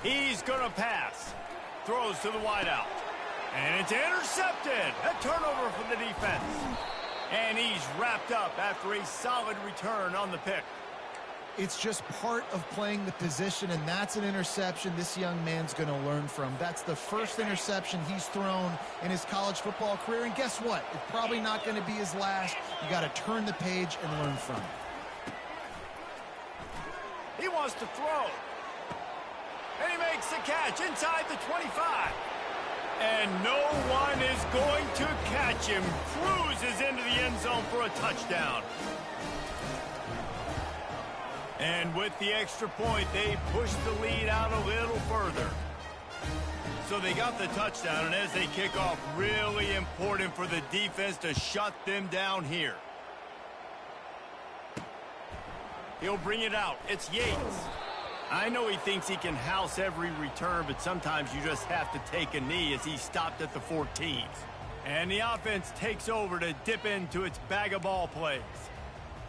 He's going to pass. Throws to the wideout. And it's intercepted. A turnover for the defense. And he's wrapped up after a solid return on the pick. It's just part of playing the position, and that's an interception this young man's going to learn from. That's the first interception he's thrown in his college football career, and guess what? It's probably not going to be his last. You got to turn the page and learn from it. He wants to throw. And he makes the catch inside the 25. And no one is going to catch him. Cruises into the end zone for a touchdown. And with the extra point, they push the lead out a little further. So they got the touchdown, and as they kick off, really important for the defense to shut them down here. He'll bring it out. It's Yates. I know he thinks he can house every return, but sometimes you just have to take a knee as he stopped at the 14. And the offense takes over to dip into its bag of ball plays.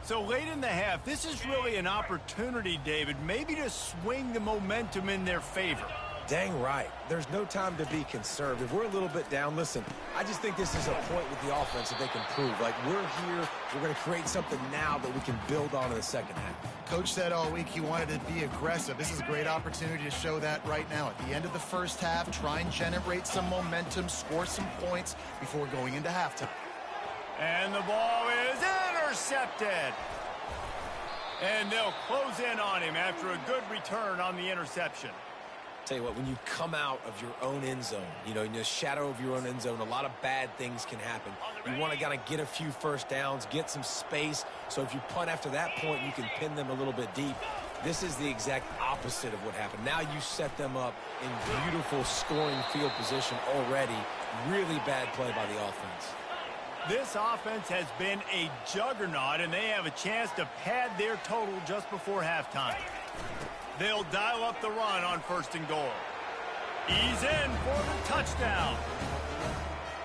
So late in the half, this is really an opportunity, David, maybe to swing the momentum in their favor. Dang right. There's no time to be conservative. We're a little bit down. Listen, I just think this is a point with the offense that they can prove. Like, we're here, we're going to create something now that we can build on in the second half. Coach said all week he wanted to be aggressive. This is a great opportunity to show that right now. At the end of the first half, try and generate some momentum, score some points before going into halftime. And the ball is intercepted. And they'll close in on him after a good return on the interception. Tell you what, when you come out of your own end zone, in the shadow of your own end zone, a lot of bad things can happen. You want to kind of get a few first downs, get some space, so if you punt after that point, you can pin them a little bit deep. This is the exact opposite of what happened. Now you set them up in beautiful scoring field position already. Really bad play by the offense. This offense has been a juggernaut, and they have a chance to pad their total just before halftime. They'll dial up the run on 1st and goal. He's in for the touchdown.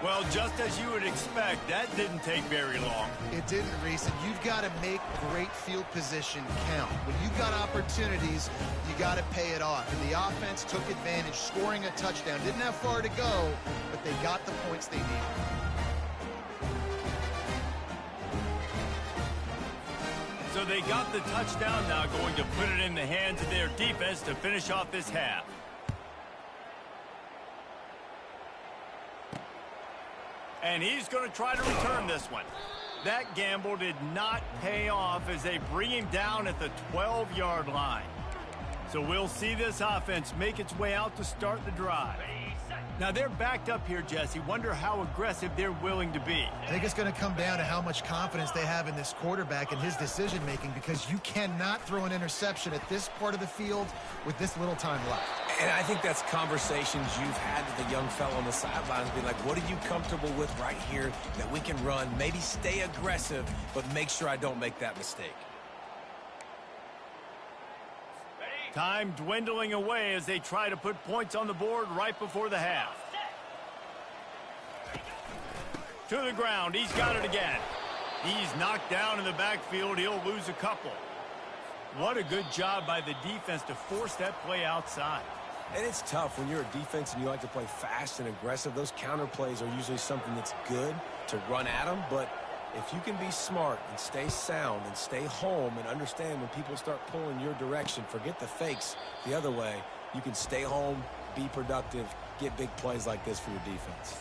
Well, just as you would expect, that didn't take very long. It didn't, Reese, and you've got to make great field position count. When you've got opportunities, you got to pay it off. And the offense took advantage, scoring a touchdown. Didn't have far to go, but they got the points they needed. So they got the touchdown, now going to put it in the hands of their defense to finish off this half. And he's going to try to return this one. That gamble did not pay off as they bring him down at the 12-yard line. So we'll see this offense make its way out to start the drive. Now they're backed up here, Jesse. Wonder how aggressive they're willing to be. I think it's going to come down to how much confidence they have in this quarterback and his decision-making, because you cannot throw an interception at this part of the field with this little time left. And I think that's conversations you've had with the young fellow on the sidelines, being like, what are you comfortable with right here that we can run? Maybe stay aggressive, but make sure I don't make that mistake. Time dwindling away as they try to put points on the board right before the half. To the ground. He's got it again. He's knocked down in the backfield. He'll lose a couple. What a good job by the defense to force that play outside. And it's tough when you're a defense and you like to play fast and aggressive. Those counter plays are usually something that's good to run at them. But if you can be smart and stay sound and stay home and understand when people start pulling your direction, forget the fakes the other way, you can stay home, be productive, get big plays like this for your defense.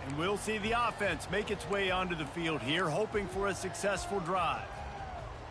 And we'll see the offense make its way onto the field here, hoping for a successful drive.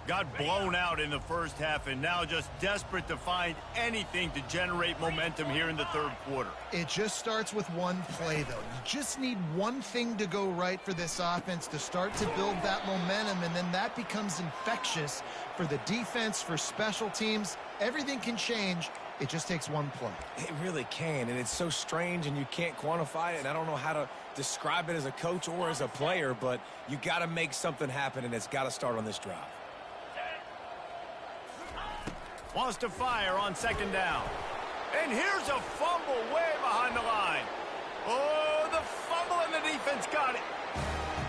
Got blown out in the first half and now just desperate to find anything to generate momentum here in the third quarter. It just starts with one play, though. You just need one thing to go right for this offense to start to build that momentum, and then that becomes infectious for the defense, for special teams. Everything can change. It just takes one play. It really can, and it's so strange, and you can't quantify it, and I don't know how to describe it as a coach or as a player, but you got to make something happen, and it's got to start on this drive. Wants to fire on second down. And here's a fumble way behind the line. Oh, the fumble, and the defense got it.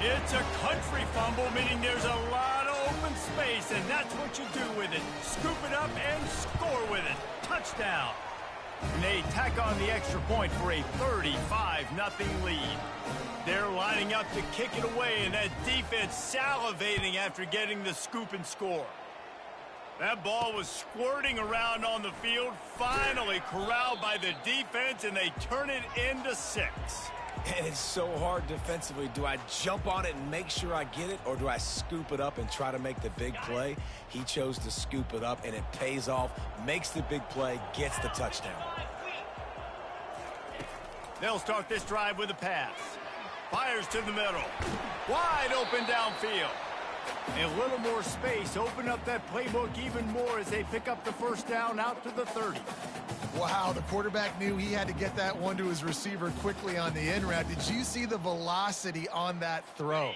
It's a country fumble, meaning there's a lot of open space, and that's what you do with it. Scoop it up and score with it. Touchdown. And they tack on the extra point for a 35-0 lead. They're lining up to kick it away, and that defense salivating after getting the scoop and score. That ball was squirting around on the field, finally corralled by the defense, and they turn it into 6. And it's so hard defensively. Do I jump on it and make sure I get it, or do I scoop it up and try to make the big play? He chose to scoop it up, and it pays off, makes the big play, gets the touchdown. They'll start this drive with a pass. Fires to the middle. Wide open downfield. And a little more space. Open up that playbook even more as they pick up the first down out to the 30. Wow, the quarterback knew he had to get that one to his receiver quickly on the in route. Did you see the velocity on that throw?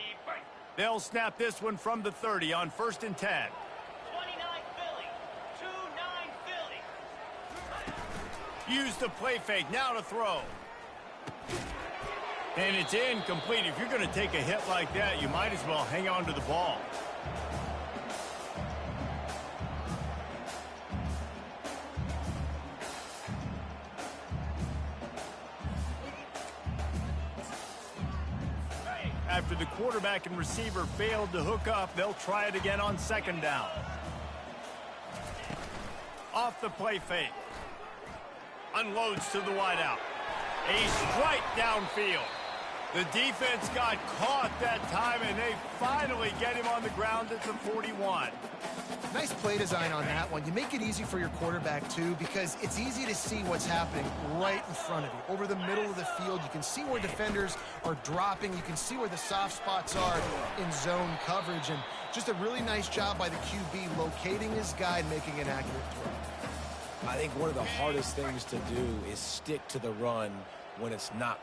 They'll snap this one from the 30 on 1st and 10. 29 Philly. 2-9 Philly. Use the play fake. Now to throw. And it's incomplete. If you're going to take a hit like that, you might as well hang on to the ball. After the quarterback and receiver failed to hook up, they'll try it again on second down. Off the play fake. Unloads to the wideout. A strike downfield. The defense got caught that time, and they finally get him on the ground at the 41. Nice play design on that one. You make it easy for your quarterback, too, because it's easy to see what's happening right in front of you. Over the middle of the field, you can see where defenders are dropping. You can see where the soft spots are in zone coverage. And just a really nice job by the QB locating his guy and making an accurate throw. I think one of the hardest things to do is stick to the run when it's not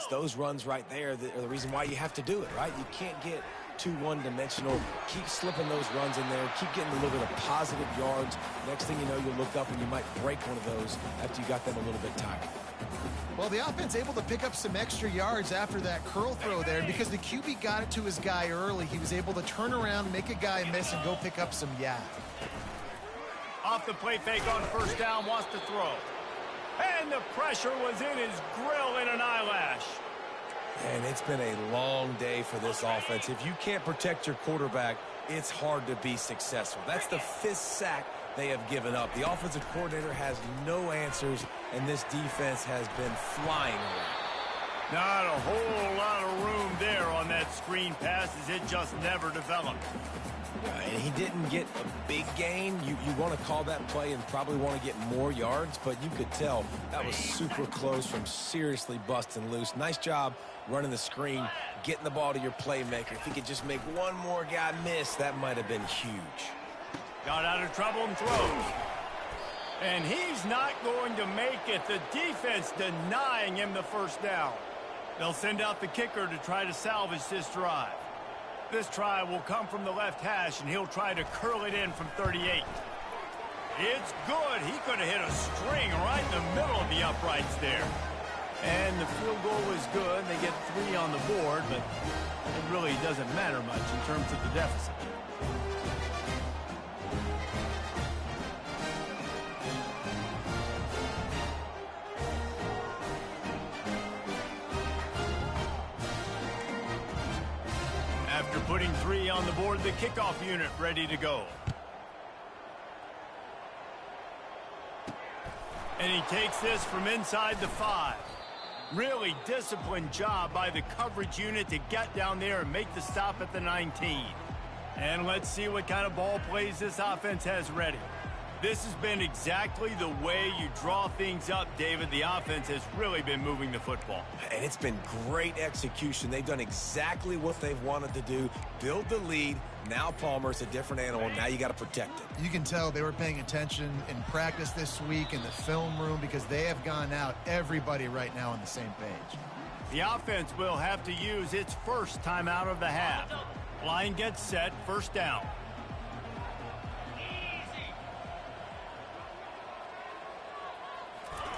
It's those runs right there that are the reason why you have to do it, right? You can't get too one-dimensional. Keep slipping those runs in there. Keep getting a little bit of positive yards. Next thing you know, you'll look up and you might break one of those after you got them a little bit tired. Well, the offense able to pick up some extra yards after that curl throw there. Because the QB got it to his guy early, he was able to turn around, make a guy miss, and go pick up some yak. Off the play fake on first down, wants to throw. And the pressure was in his grill in an eyelash. And it's been a long day for this offense. If you can't protect your quarterback, it's hard to be successful. That's the 5th sack they have given up. The offensive coordinator has no answers, and this defense has been flying around. Not a whole lot of room there on that screen pass as it just never developed. And he didn't get a big gain. You want to call that play and probably want to get more yards, but you could tell that was super close from seriously busting loose. Nice job running the screen, getting the ball to your playmaker. If he could just make one more guy miss, that might have been huge. Got out of trouble and throws. And he's not going to make it. The defense denying him the first down. They'll send out the kicker to try to salvage this drive. This try will come from the left hash, and he'll try to curl it in from 38. It's good. He could have hit a string right in the middle of the uprights there. And the field goal is good. They get 3 on the board, but it really doesn't matter much in terms of the deficit. After putting 3 on the board, the kickoff unit ready to go. And he takes this from inside the 5. Really disciplined job by the coverage unit to get down there and make the stop at the 19. And let's see what kind of ball plays this offense has ready. This has been exactly the way you draw things up, David. The offense has really been moving the football. And it's been great execution. They've done exactly what they've wanted to do. Build the lead. Now Palmer's a different animal. Now you got to protect it. You can tell they were paying attention in practice this week in the film room because they have gone out, everybody right now on the same page. The offense will have to use its first timeout of the half. Line gets set, first down.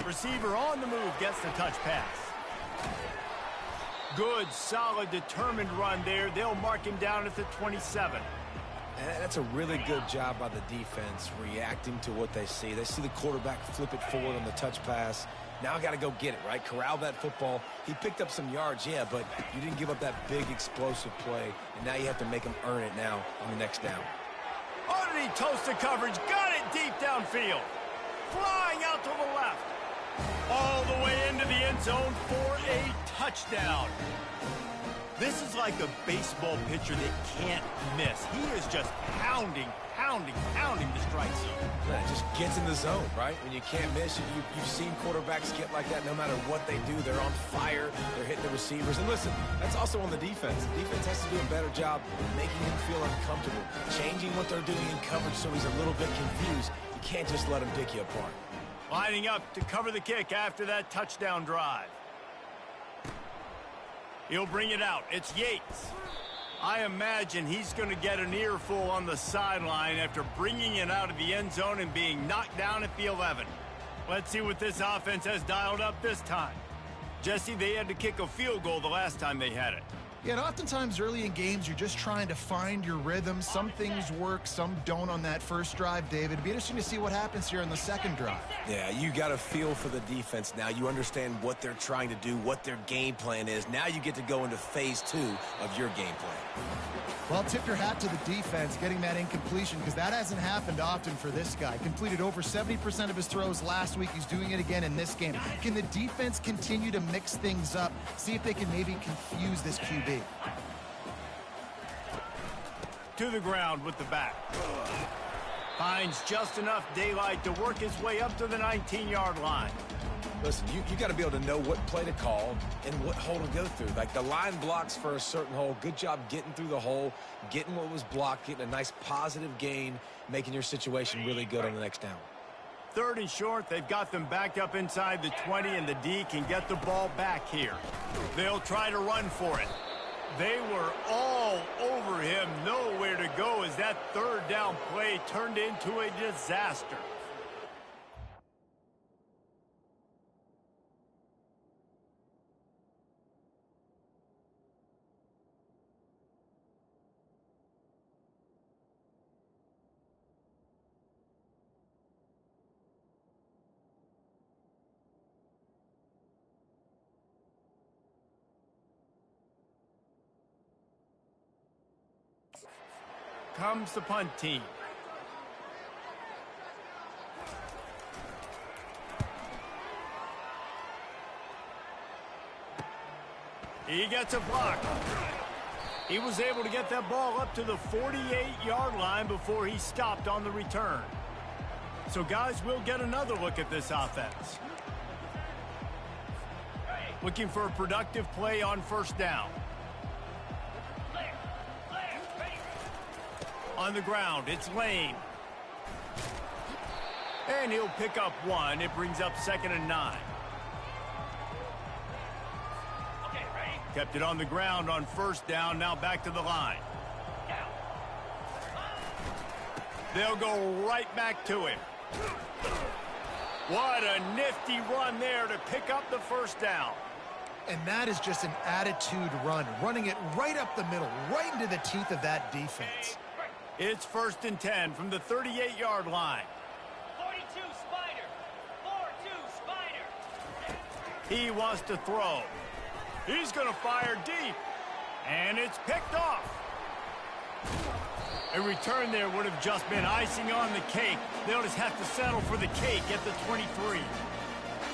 Receiver on the move gets the touch pass. Good, solid, determined run there. They'll mark him down at the 27. And that's a really good job by the defense reacting to what they see. They see the quarterback flip it forward on the touch pass. Now I got to go get it, right? Corral that football. He picked up some yards, yeah, but you didn't give up that big explosive play. And now you have to make him earn it now on the next down. Underneath toasted coverage, got it deep downfield. Flying out to the left. All the way into the end zone for a touchdown. This is like a baseball pitcher that can't miss. He is just pounding the strike zone. It just gets in the zone, right? When you can't miss, you've seen quarterbacks get like that no matter what they do. They're on fire. They're hitting the receivers. And listen, that's also on the defense. The defense has to do a better job making him feel uncomfortable, changing what they're doing in coverage so he's a little bit confused. You can't just let him pick you apart. Lining up to cover the kick after that touchdown drive. He'll bring it out. It's Yates. I imagine he's going to get an earful on the sideline after bringing it out of the end zone and being knocked down at the 11. Let's see what this offense has dialed up this time. Jesse, they had to kick a field goal the last time they had it. Yeah, and oftentimes early in games, you're just trying to find your rhythm. Some things work, some don't on that first drive, David. It'd be interesting to see what happens here on the second drive. Yeah, you got a feel for the defense now. You understand what they're trying to do, what their game plan is. Now you get to go into phase 2 of your game plan. Well, tip your hat to the defense getting that incompletion because that hasn't happened often for this guy. Completed over 70% of his throws last week. He's doing it again in this game. Can the defense continue to mix things up? See if they can maybe confuse this QB. To the ground with the back. Finds just enough daylight to work his way up to the 19-yard line. Listen, you got to be able to know what play to call and what hole to go through. Like the line blocks for a certain hole. Good job getting through the hole, getting what was blocked, getting a nice positive gain, making your situation really good on the next down. 3rd and short. They've got them backed up inside the 20, and the D can get the ball back here. They'll try to run for it. They were all over him, nowhere to go as that 3rd down play turned into a disaster. Comes the punt team. He gets a block. He was able to get that ball up to the 48-yard line before he stopped on the return. So, guys, we'll get another look at this offense. Looking for a productive play on 1st down. On the ground, it's Lane. And he'll pick up 1. It brings up 2nd and 9. Okay, ready? Kept it on the ground on 1st down. Now back to the line. Now. They'll go right back to him. What a nifty run there to pick up the 1st down. And that is just an attitude run, running it right up the middle, right into the teeth of that defense. It's 1st and 10 from the 38-yard line. 42 Spider. 4-2 Spider. He wants to throw. He's going to fire deep. And it's picked off. A return there would have just been icing on the cake. They'll just have to settle for the cake at the 23.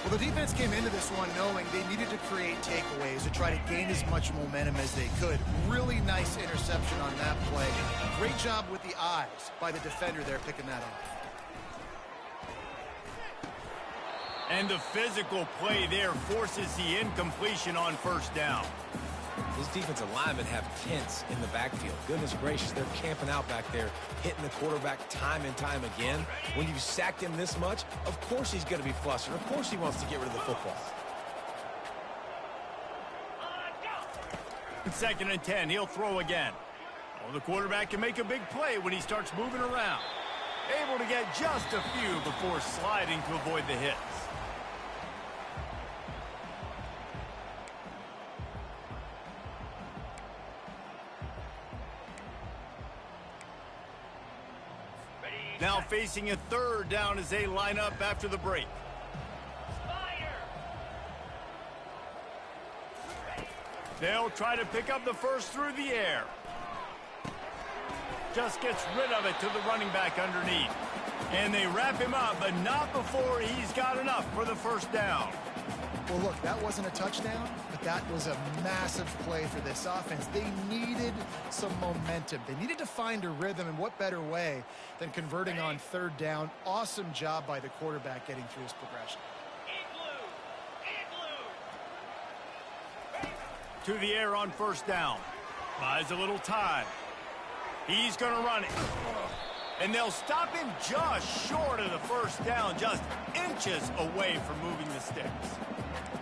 Well, the defense came into this one knowing they needed to create takeaways to try to gain as much momentum as they could. Really nice interception on that play. Great job with the eyes by the defender there picking that off. And the physical play there forces the incompletion on 1st down. His defensive linemen have tents in the backfield. Goodness gracious, they're camping out back there, hitting the quarterback time and time again. When you've sacked him this much, of course he's going to be flustered. Of course he wants to get rid of the football. 2nd and 10, he'll throw again. Oh, the quarterback can make a big play when he starts moving around. Able to get just a few before sliding to avoid the hits. Now facing a 3rd down as they line up after the break. Spider. They'll try to pick up the 1st through the air. Just gets rid of it to the running back underneath. And they wrap him up, but not before he's got enough for the 1st down. Well, look, that wasn't a touchdown, but that was a massive play for this offense. They needed some momentum. They needed to find a rhythm, and what better way than converting on 3rd down. Awesome job by the quarterback getting through his progression. To the air on 1st down. Buys a little time. He's going to run it. And they'll stop him just short of the 1st down, just inches away from moving the sticks.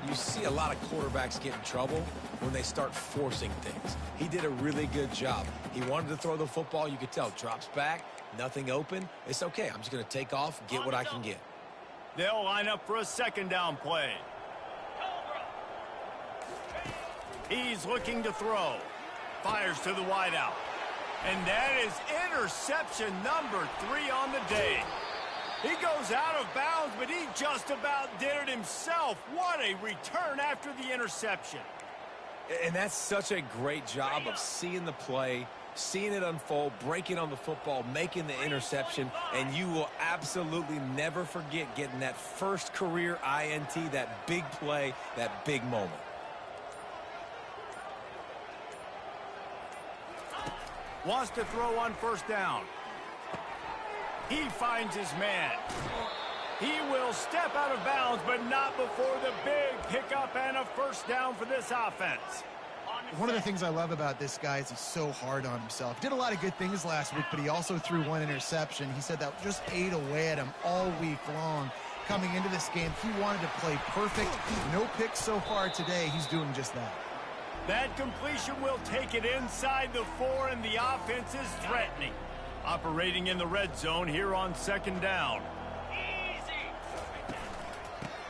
You see a lot of quarterbacks get in trouble when they start forcing things. He did a really good job. He wanted to throw the football. You could tell. Drops back, nothing open. It's okay. I'm just going to take off, get what I can get. They'll line up for a 2nd down play. He's looking to throw. Fires to the wideout. And that is interception number 3 on the day. He goes out of bounds, but he just about did it himself. What a return after the interception. And that's such a great job of seeing the play, seeing it unfold, breaking on the football, making the interception, and you will absolutely never forget getting that first career INT, that big play, that big moment. Wants to throw on 1st down. He finds his man. He will step out of bounds, but not before the big pickup and a 1st down for this offense. On One of the things I love about this guy is he's so hard on himself. Did a lot of good things last week, but he also threw one interception. He said that just ate away at him all week long. Coming into this game, he wanted to play perfect. No picks so far today. He's doing just that. That completion will take it inside the 4, and the offense is threatening. Operating in the red zone here on 2nd down.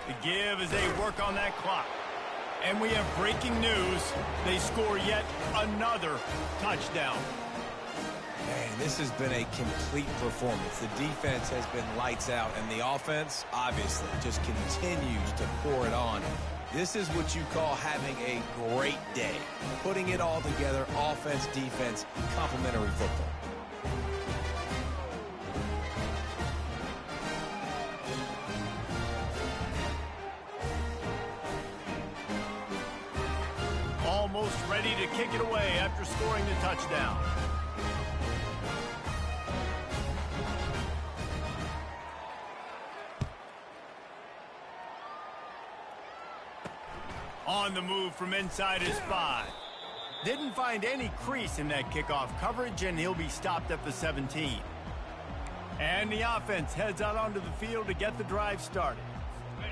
The give as they work on that clock. And we have breaking news. They score yet another touchdown. Man, this has been a complete performance. The defense has been lights out, and the offense, obviously, just continues to pour it on. This is what you call having a great day. Putting it all together, offense, defense, complementary football. Almost ready to kick it away after scoring the touchdown. On the move from inside his 5. Didn't find any crease in that kickoff coverage, and he'll be stopped at the 17. And the offense heads out onto the field to get the drive started.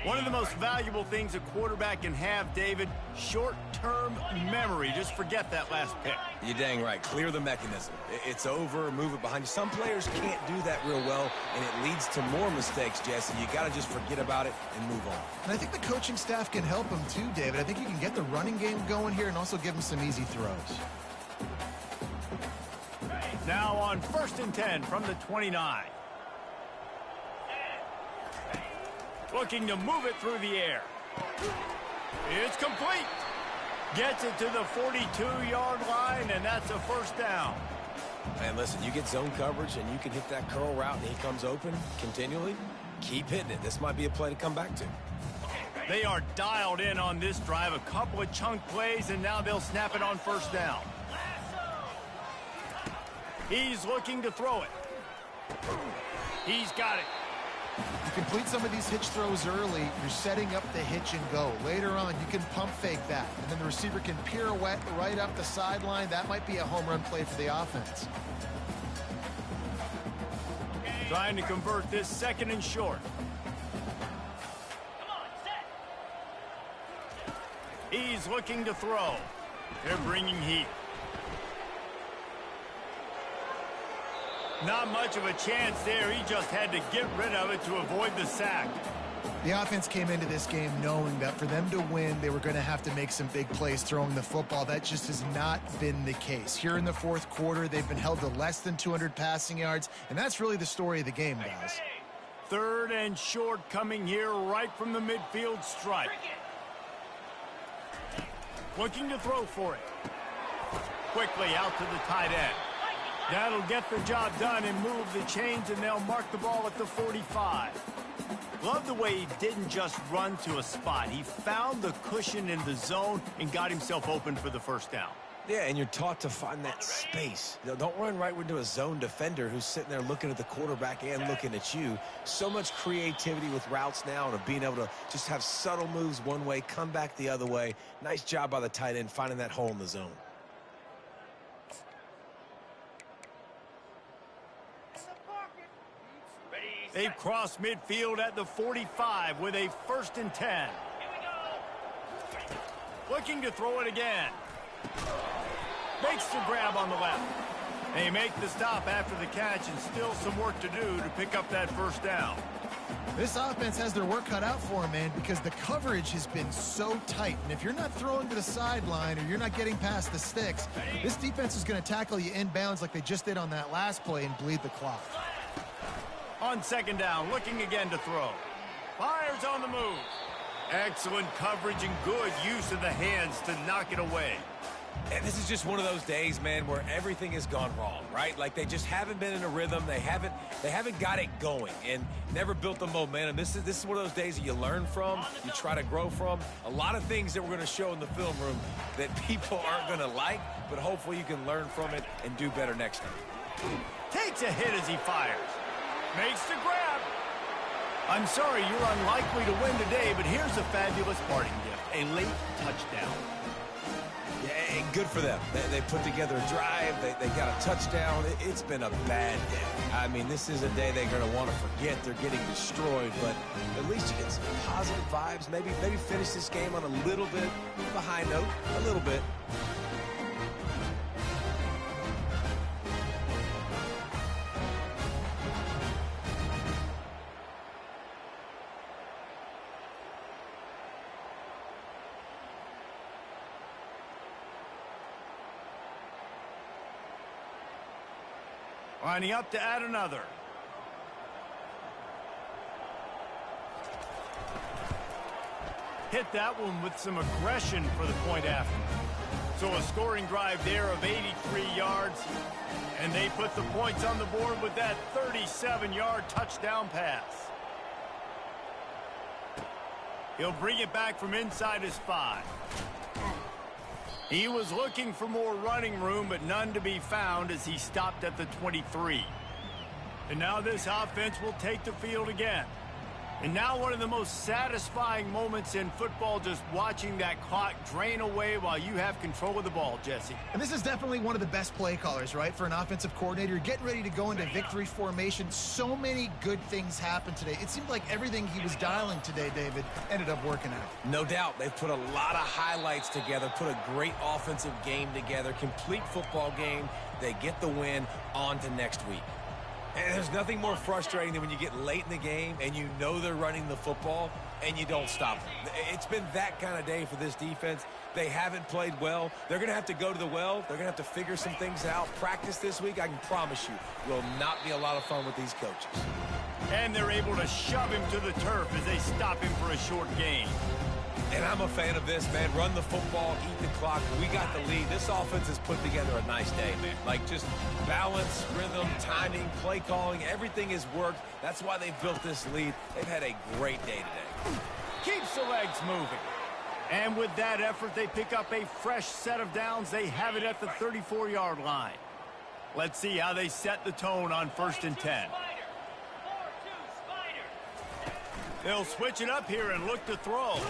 One of the most valuable things a quarterback can have, David, short-term memory. Just forget that last pick. You're dang right. Clear the mechanism. It's over, move it behind you. Some players can't do that real well, and it leads to more mistakes, Jesse. You got to just forget about it and move on. And I think the coaching staff can help him too, David. I think you can get the running game going here and also give him some easy throws. Now on 1st and 10 from the 29. Looking to move it through the air. It's complete. Gets it to the 42-yard line, and that's a 1st down. Man, listen, you get zone coverage, and you can hit that curl route, and he comes open continually. Keep hitting it. This might be a play to come back to. They are dialed in on this drive. A couple of chunk plays, and now they'll snap it on 1st down. He's looking to throw it. He's got it. You complete some of these hitch throws early, you're setting up the hitch and go. Later on, you can pump fake that, and then the receiver can pirouette right up the sideline. That might be a home run play for the offense. Trying to convert this 2nd and short. Come on, set. He's looking to throw. They're bringing heat. Not much of a chance there. He just had to get rid of it to avoid the sack. The offense came into this game knowing that for them to win, they were going to have to make some big plays throwing the football. That just has not been the case. Here in the 4th quarter, they've been held to less than 200 passing yards, and that's really the story of the game, guys. 3rd and short coming here right from the midfield stripe. Looking to throw for it. Quickly out to the tight end. That'll get the job done and move the chains, and they'll mark the ball at the 45. Love the way he didn't just run to a spot. He found the cushion in the zone and got himself open for the 1st down. Yeah, and you're taught to find that space. Don't run right into a zone defender who's sitting there looking at the quarterback and looking at you. So much creativity with routes now and of being able to just have subtle moves one way, come back the other way. Nice job by the tight end finding that hole in the zone. They've crossed midfield at the 45 with a 1st and 10. Here we go. Looking to throw it again. Makes the grab on the left. They make the stop after the catch, and still some work to do to pick up that 1st down. This offense has their work cut out for them, man, because the coverage has been so tight. And if you're not throwing to the sideline or you're not getting past the sticks, this defense is going to tackle you inbounds like they just did on that last play and bleed the clock. On 2nd down, looking again to throw. Fires on the move. Excellent coverage and good use of the hands to knock it away. And this is just one of those days, man, where everything has gone wrong, right? Like they just haven't been in a rhythm. They haven't got it going and never built the momentum. This is one of those days that you learn from, you try to grow from. A lot of things that we're going to show in the film room that people aren't going to like, but hopefully you can learn from it and do better next time. Takes a hit as he fires. Makes the grab. I'm sorry you're unlikely to win today, but here's a fabulous parting gift. A late touchdown. Yeah, and good for them. They put together a drive. They got a touchdown. It's been a bad day. I mean, this is a day they're going to want to forget. They're getting destroyed, but at least you get some positive vibes. Maybe finish this game on a little bit of a high note, a little bit. Lining up to add another. Hit that one with some aggression for the point after. So a scoring drive there of 83 yards. And they put the points on the board with that 37-yard touchdown pass. He'll bring it back from inside his 5. He was looking for more running room, but none to be found as he stopped at the 23. And now this offense will take the field again. And now one of the most satisfying moments in football, just watching that clock drain away while you have control of the ball, Jesse. And this is definitely one of the best play callers, right, for an offensive coordinator. Getting ready to go into victory formation. So many good things happened today. It seemed like everything he was dialing today, David, ended up working out. No doubt. They've put a lot of highlights together, put a great offensive game together, complete football game. They get the win. On to next week. And there's nothing more frustrating than when you get late in the game and you know they're running the football and you don't stop them. It's been that kind of day for this defense. They haven't played well. They're going to have to go to the well. They're going to have to figure some things out. Practice this week, I can promise you, will not be a lot of fun with these coaches. And they're able to shove him to the turf as they stop him for a short gain. And I'm a fan of this, man. Run the football, eat the clock. We got the lead. This offense has put together a nice day, man. Like, just balance, rhythm, timing, play calling, everything has worked. That's why they've built this lead. They've had a great day today. Keeps the legs moving. And with that effort, they pick up a fresh set of downs. They have it at the 34-yard line. Let's see how they set the tone on 1st and 10. They'll switch it up here and look to throw.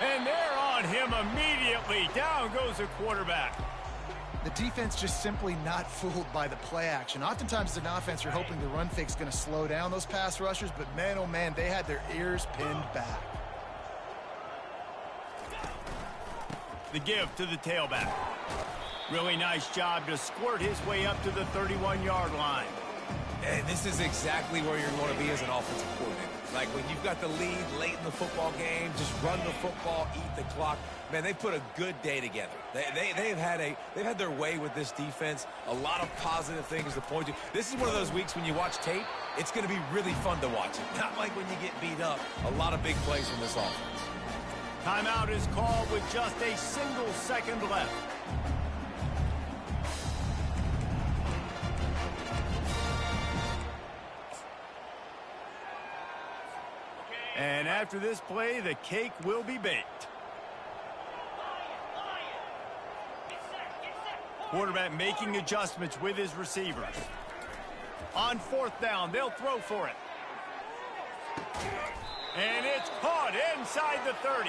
And they're on him immediately. Down goes the quarterback. The defense just simply not fooled by the play action. Oftentimes as an offense, you're hoping the run fake's going to slow down those pass rushers, but man, oh man, they had their ears pinned back. The give to the tailback. Really nice job to squirt his way up to the 31-yard line. And this is exactly where you're going to be as an offensive coordinator. Like when you've got the lead late in the football game, just run the football, eat the clock. Man, they put a good day together. They've had their way with this defense. A lot of positive things to point to. This is one of those weeks when you watch tape, it's going to be really fun to watch it. Not like when you get beat up. A lot of big plays from this offense. Timeout is called with just a single second left. And after this play, the cake will be baked. Quarterback making adjustments with his receivers. On 4th down, they'll throw for it. And it's caught inside the 30.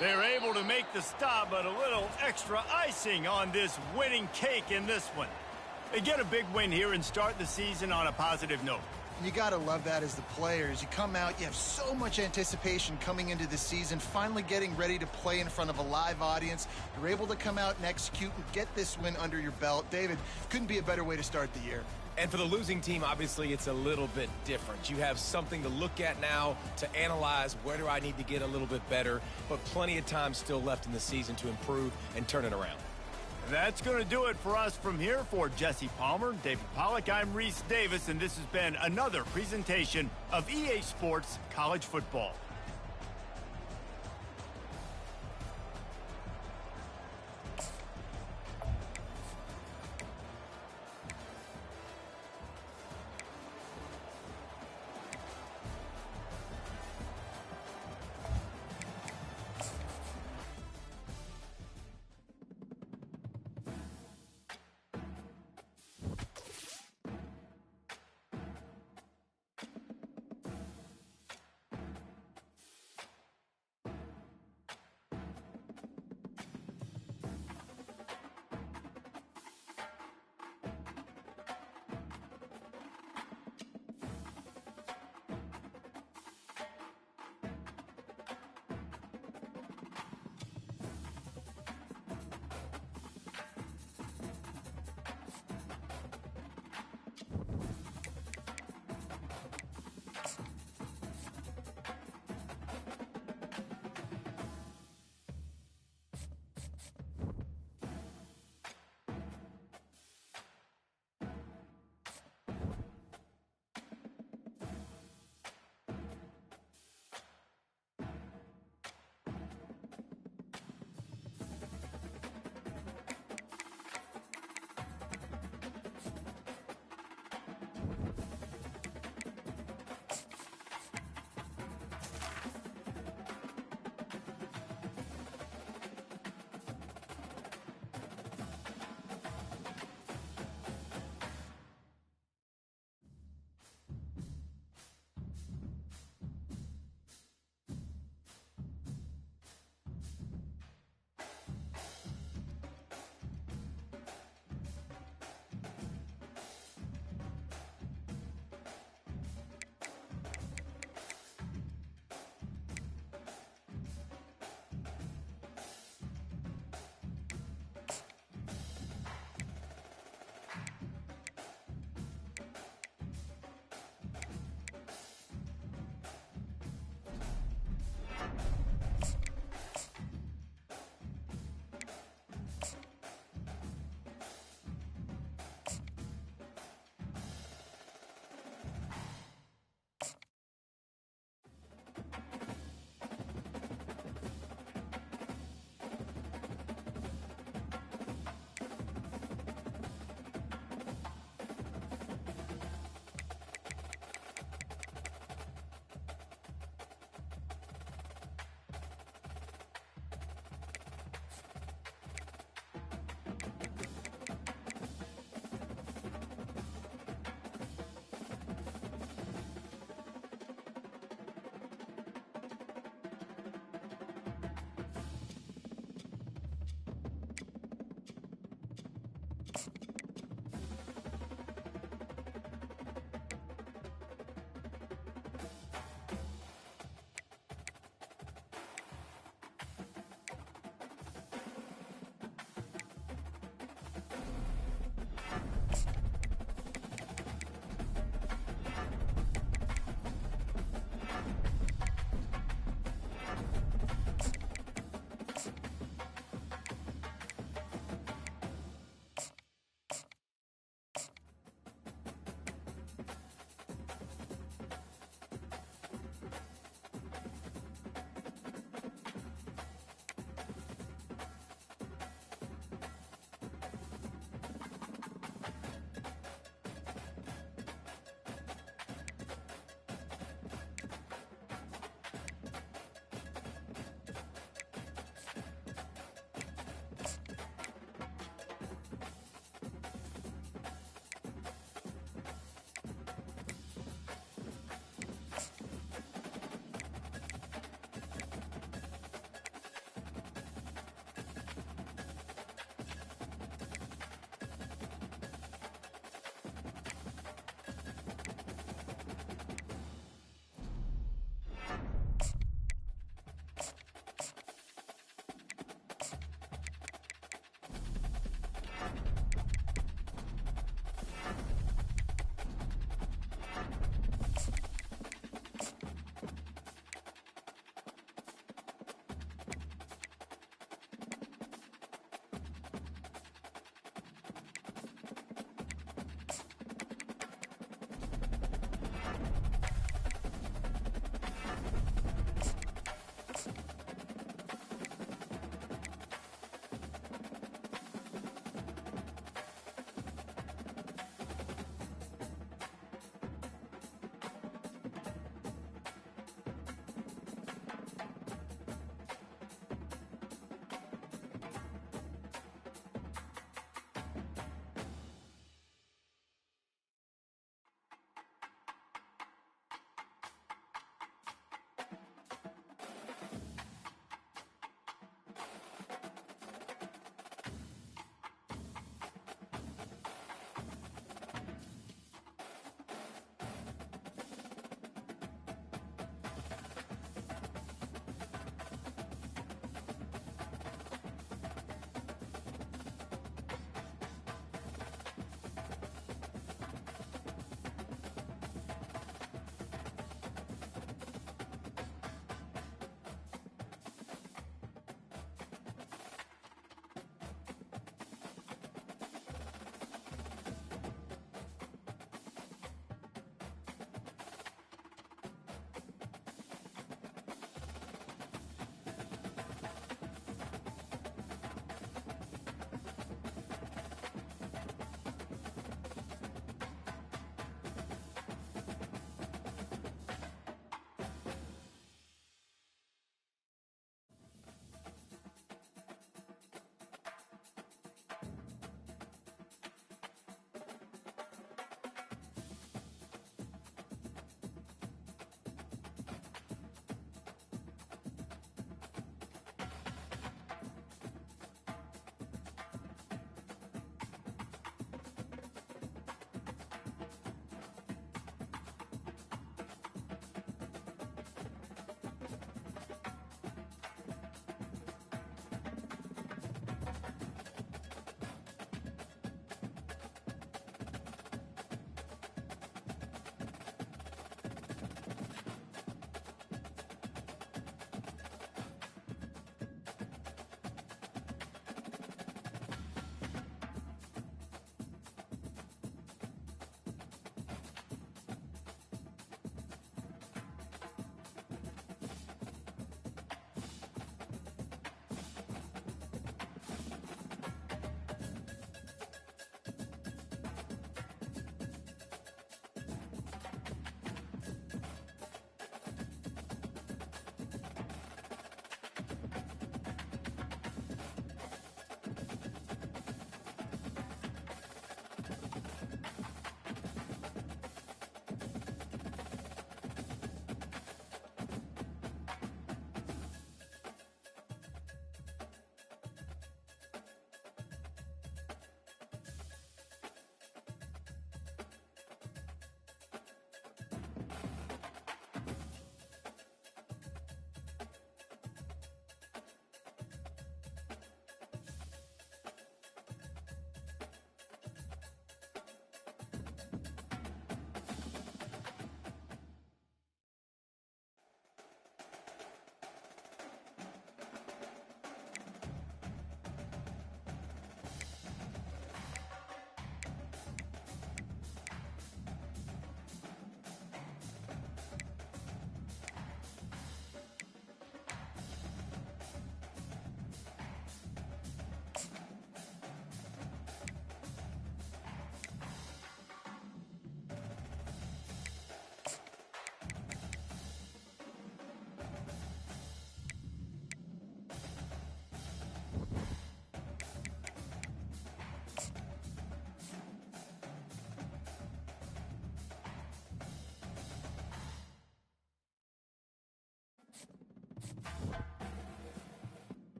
They're able to make the stop, but a little extra icing on this winning cake in this one. They get a big win here and start the season on a positive note. You got to love that as the players. You come out, you have so much anticipation coming into the season, finally getting ready to play in front of a live audience. You're able to come out and execute and get this win under your belt. David, couldn't be a better way to start the year. And for the losing team, obviously, it's a little bit different. You have something to look at now to analyze where do I need to get a little bit better, but plenty of time still left in the season to improve and turn it around. That's going to do it for us from here. For Jesse Palmer, David Pollack, I'm Reese Davis, and this has been another presentation of EA Sports College Football.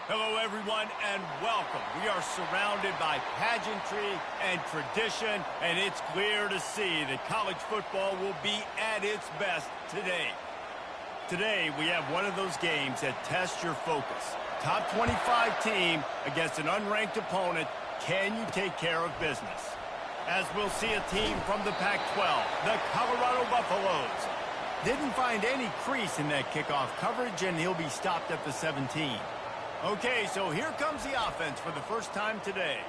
Hello, everyone, and welcome. We are surrounded by pageantry and tradition, and it's clear to see that college football will be at its best today. Today, we have one of those games that tests your focus. Top 25 team against an unranked opponent. Can you take care of business? As we'll see a team from the Pac-12, the Colorado Buffaloes. Didn't find any crease in that kickoff coverage, and he'll be stopped at the 17. Okay, so here comes the offense for the first time today.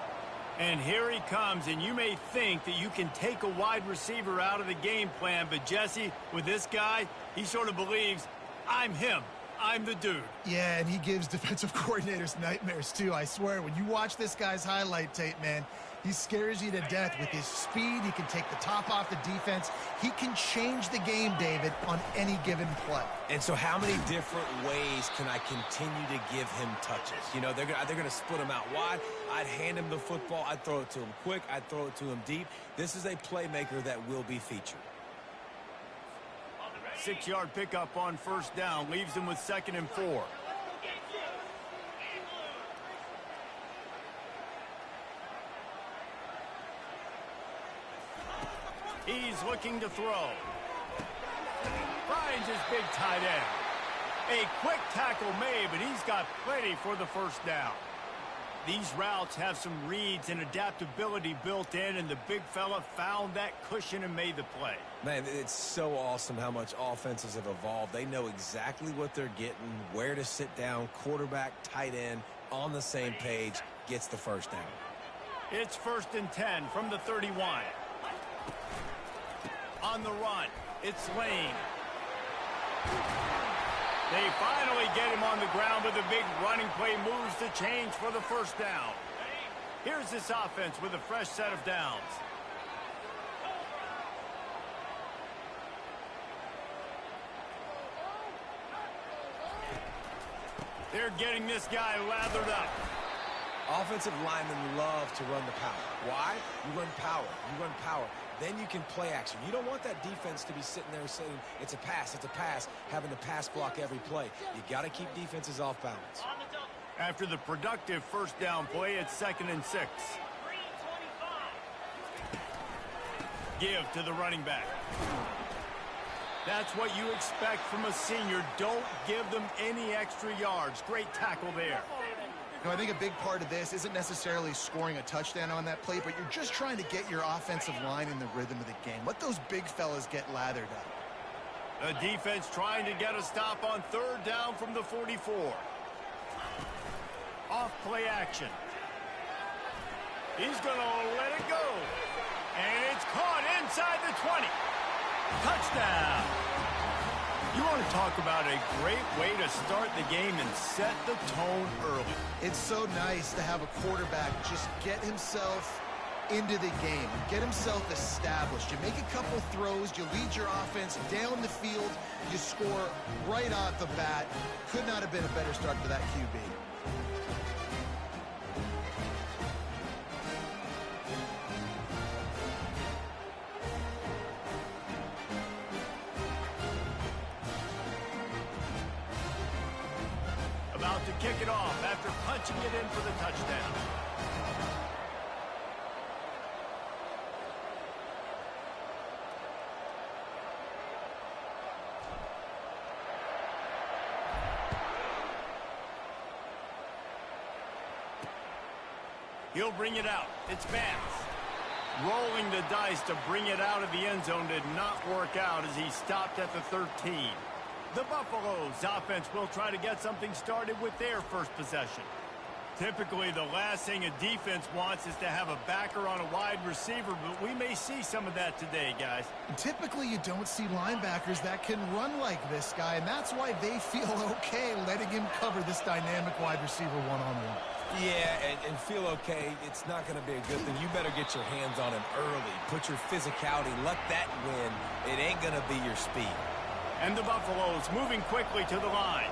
And here he comes, and you may think that you can take a wide receiver out of the game plan, but Jesse, with this guy, he sort of believes, I'm him. I'm the dude. Yeah, and he gives defensive coordinators nightmares, too. I swear, when you watch this guy's highlight tape, man, he scares you to death with his speed. He can take the top off the defense. He can change the game, David, on any given play. And so how many different ways can I continue to give him touches? You know, they're going to split him out wide. I'd hand him the football. I'd throw it to him quick. I'd throw it to him deep. This is a playmaker that will be featured. 6-yard pickup on first down. Leaves him with 2nd and 4. He's looking to throw. Finds his big tight end. A quick tackle made, but he's got plenty for the first down. These routes have some reads and adaptability built in, and the big fella found that cushion and made the play. Man, it's so awesome how much offenses have evolved. They know exactly what they're getting, where to sit down, quarterback, tight end, on the same page, gets the first down. It's 1st and 10 from the 31. On the run, it's Lane. They finally get him on the ground, but the big running play moves the change for the first down. Here's this offense with a fresh set of downs. They're getting this guy lathered up. Offensive linemen love to run the power. Why? You run power. You run power. Then you can play action. You don't want that defense to be sitting there saying, it's a pass, having to pass block every play. You got to keep defenses off balance. After the productive first down play, it's 2nd and 6. Give to the running back. That's what you expect from a senior. Don't give them any extra yards. Great tackle there. You know, I think a big part of this isn't necessarily scoring a touchdown on that play, but you're just trying to get your offensive line in the rhythm of the game. Let those big fellas get lathered up. The defense trying to get a stop on 3rd down from the 44. Off play action. He's going to let it go. And it's caught inside the 20. Touchdown. You want to talk about a great way to start the game and set the tone early. It's so nice to have a quarterback just get himself into the game, get himself established. You make a couple throws, you lead your offense down the field, you score right off the bat. Could not have been a better start for that QB. About to kick it off after punching it in for the touchdown. He'll bring it out. It's Vance. Rolling the dice to bring it out of the end zone did not work out as he stopped at the 13. The Buffaloes offense will try to get something started with their first possession. Typically, the last thing a defense wants is to have a backer on a wide receiver, but we may see some of that today, guys. Typically, you don't see linebackers that can run like this guy, and that's why they feel okay letting him cover this dynamic wide receiver one-on-one. Yeah, and feel okay, it's not going to be a good thing. You better get your hands on him early. Put your physicality, let that win. It ain't going to be your speed. And the Buffaloes moving quickly to the line.